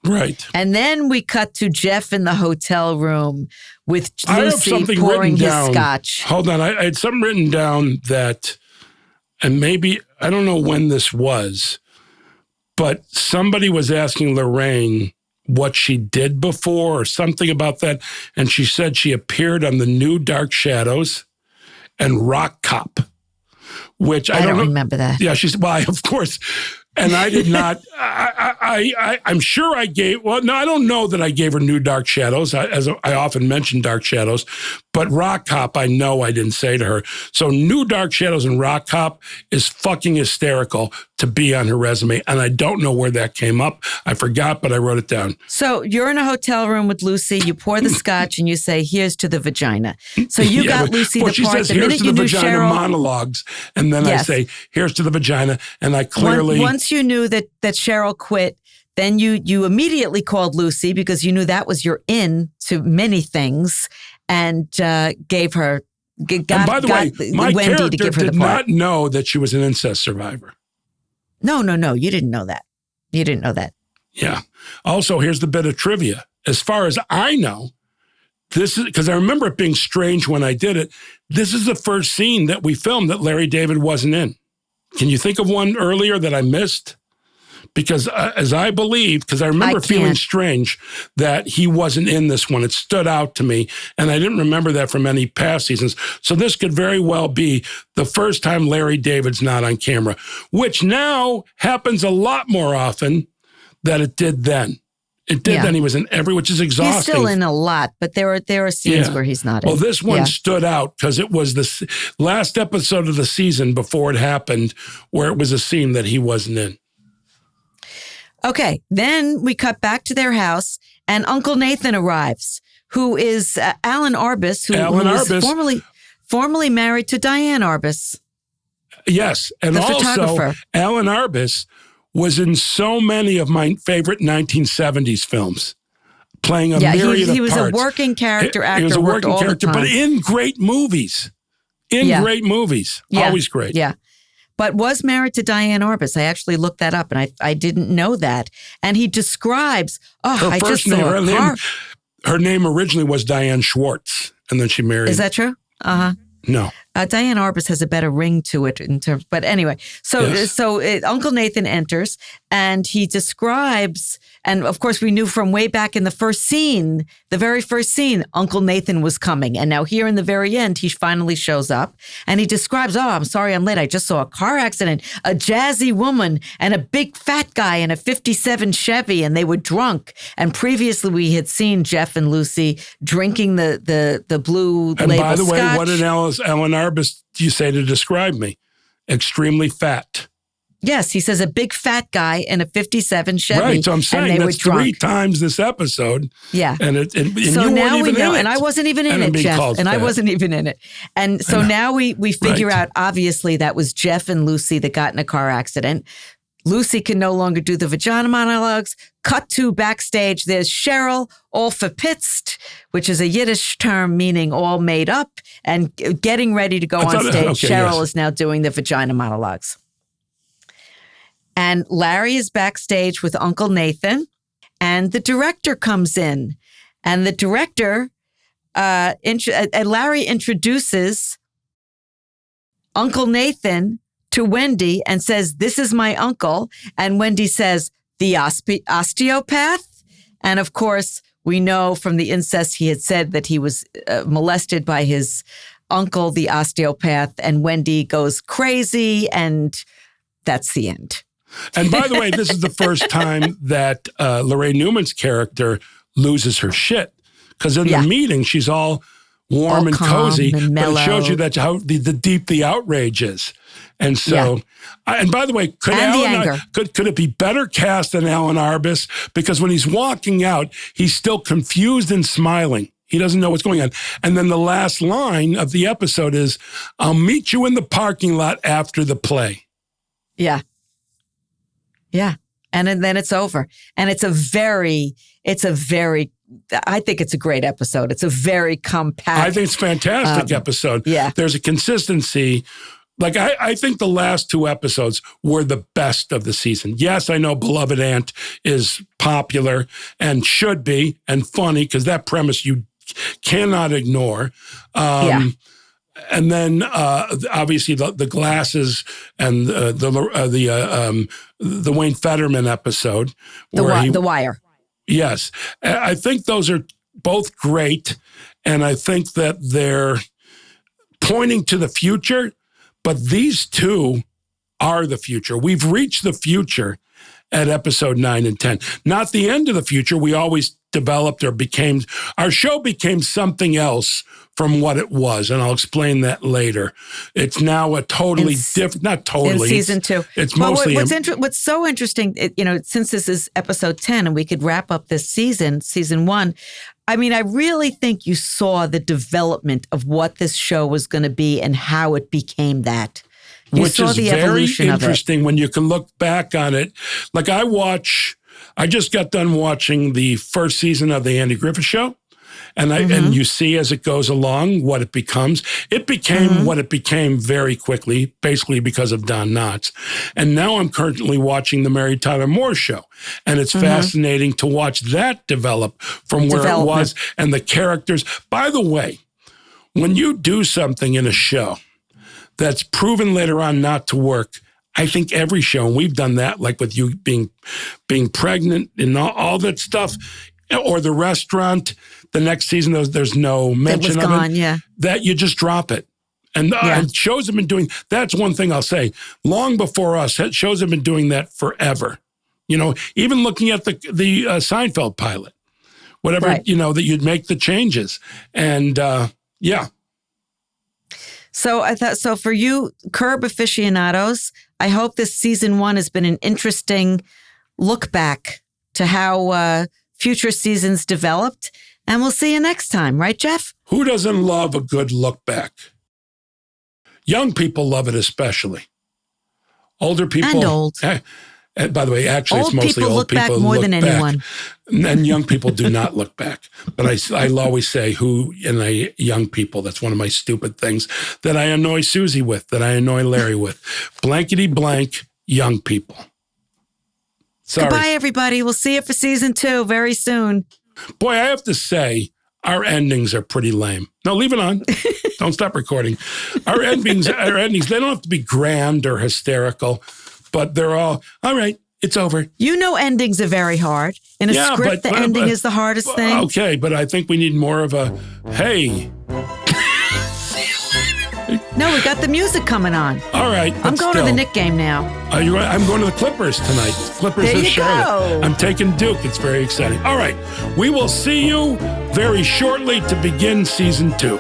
Right. And then we cut to Jeff in the hotel room with Lucy pouring his scotch. Hold on. I had something written down that, and maybe, I don't know when this was, but somebody was asking Lorraine what she did before or something about that. And she said she appeared on the new Dark Shadows and Rock Cop. Which I don't remember that. Yeah, she's, well, of course. And I did not, I'm sure I gave, well, no, I don't know that I gave her new Dark Shadows, as I often mention Dark Shadows, but Rock Cop, I know I didn't say to her. So new Dark Shadows and Rock Cop is fucking hysterical to be on her resume. And I don't know where that came up. I forgot, but I wrote it down. So you're in a hotel room with Lucy, you pour the scotch and you say, here's to the vagina. So you got Lucy the part. She says, here's to the Vagina Monologues. And then I say, here's to the vagina. And I clearly... Once you knew that Cheryl quit, then you immediately called Lucy because you knew that was your in to many things and gave her... and by the way, my Wendy character to give her did the part. not know that she was an incest survivor. No, you didn't know that. You didn't know that. Yeah. Also, here's the bit of trivia. As far as I know, this is, because I remember it being strange when I did it, this is the first scene that we filmed that Larry David wasn't in. Can you think of one earlier that I missed? Because as I believe, because I remember feeling strange that he wasn't in this one. It stood out to me, and I didn't remember that from any past seasons. So this could very well be the first time Larry David's not on camera, which now happens a lot more often than it did then. It did then. He was in every, which is exhausting. He's still in a lot, but there are scenes where he's not in. Well, this one stood out because it was the last episode of the season before it happened where it was a scene that he wasn't in. Okay, then we cut back to their house, and Uncle Nathan arrives, who is Alan Arbus, who was formerly married to Diane Arbus. Yes, and the also photographer. Alan Arbus was in so many of my favorite 1970s films, playing a myriad of parts. He was a working character actor. He was a working character, but in great movies. Great movies. Always great. Yeah. But was married to Diane Arbus. I actually looked that up, and I didn't know that. And he describes, her name originally was Diane Schwartz, and then she married. Is that true? Uh-huh. No. Diane Arbus has a better ring to it in terms, but anyway. So Uncle Nathan enters and he describes, and of course we knew from way back in the very first scene, Uncle Nathan was coming. And now here in the very end, he finally shows up and he describes, "Oh, I'm sorry I'm late. I just saw a car accident, a jazzy woman and a big fat guy in a 57 Chevy, and they were drunk. And previously we had seen Jeff and Lucy drinking the blue label And by the way, scotch." what did Alan Arbus do you say to describe me? Extremely fat. Yes, he says a big fat guy in a 57 Chevy. Right, so I'm saying that's 3 times this episode. Yeah. And so you now weren't we even know, in it. and I wasn't even in it, Jeff. And I wasn't even in it. And so now we figure out, obviously, that was Jeff and Lucy that got in a car accident. Lucy can no longer do the vagina monologues. Cut to backstage. There's Cheryl, all verpitzt, which is a Yiddish term meaning all made up, and getting ready to go on stage. Okay, Cheryl is now doing the vagina monologues. And Larry is backstage with Uncle Nathan, and the director comes in. And the director, Larry introduces Uncle Nathan to Wendy and says, "This is my uncle." And Wendy says, "The osteopath?" And of course, we know from the incest he had said that he was molested by his uncle, the osteopath. And Wendy goes crazy, and that's the end. And by the way, this is the first time that Laraine Newman's character loses her shit. Because in the meeting, she's all warm and cozy, and but it shows you that how the deep the outrage is. And so, and by the way, could it be better cast than Alan Arbus? Because when he's walking out, he's still confused and smiling. He doesn't know what's going on. And then the last line of the episode is, "I'll meet you in the parking lot after the play." Yeah. Yeah. And then it's over. And I think it's a great episode. It's a very compact. I think it's a fantastic episode. Yeah. There's a consistency. Like, I think the last 2 episodes were the best of the season. Yes, I know Beloved Aunt is popular and should be and funny because that premise you cannot ignore. And then obviously the glasses and the Wayne Fetterman episode. The Wire. Yes. I think those are both great. And I think that they're pointing to the future, but these 2 are the future. We've reached the future at episode 9 and 10. Not the end of the future. We always developed our show became something else from what it was. And I'll explain that later. It's now a totally different, not totally. In season 2. It's mostly. What's so interesting, since this is episode 10 and we could wrap up this season 1, I mean, I really think you saw the development of what this show was going to be and how it became that. Which is very interesting when you can look back on it. Like I just got done watching the first season of the Andy Griffith Show. And and you see as it goes along what it becomes. It became what it became very quickly, basically because of Don Knotts. And now I'm currently watching the Mary Tyler Moore Show. And it's fascinating to watch that develop from where it was and the characters. By the way, when you do something in a show that's proven later on not to work, I think every show, and we've done that, like with you being pregnant and all that stuff, or the restaurant, the next season, there's no mention of it. That you just drop it. And shows have been doing, that's one thing I'll say. Long before us, shows have been doing that forever. Even looking at the Seinfeld pilot, whatever, that you'd make the changes. And So I thought, for you Curb aficionados, I hope this season 1 has been an interesting look back to how future seasons developed. And we'll see you next time. Right, Jeff? Who doesn't love a good look back? Young people love it especially. Older people. And old. By the way, actually, it's mostly old people look back more than anyone. And young people do not look back. But I'll always say who in the young people, that's one of my stupid things that I annoy Susie with, that I annoy Larry with. Blankety blank, young people. Sorry. Goodbye, everybody. We'll see you for season 2 very soon. Boy, I have to say, our endings are pretty lame. No, leave it on. Don't stop recording. Our endings, they don't have to be grand or hysterical, but they're all right, it's over. You know endings are very hard. In a script, the ending is the hardest thing. Okay, but I think we need more of a, hey. No, we got the music coming on. All right. I'm going to the Knick game now. I'm going to the Clippers tonight. Clippers there of you Charlotte. Go. I'm taking Duke. It's very exciting. All right. We will see you very shortly to begin season 2.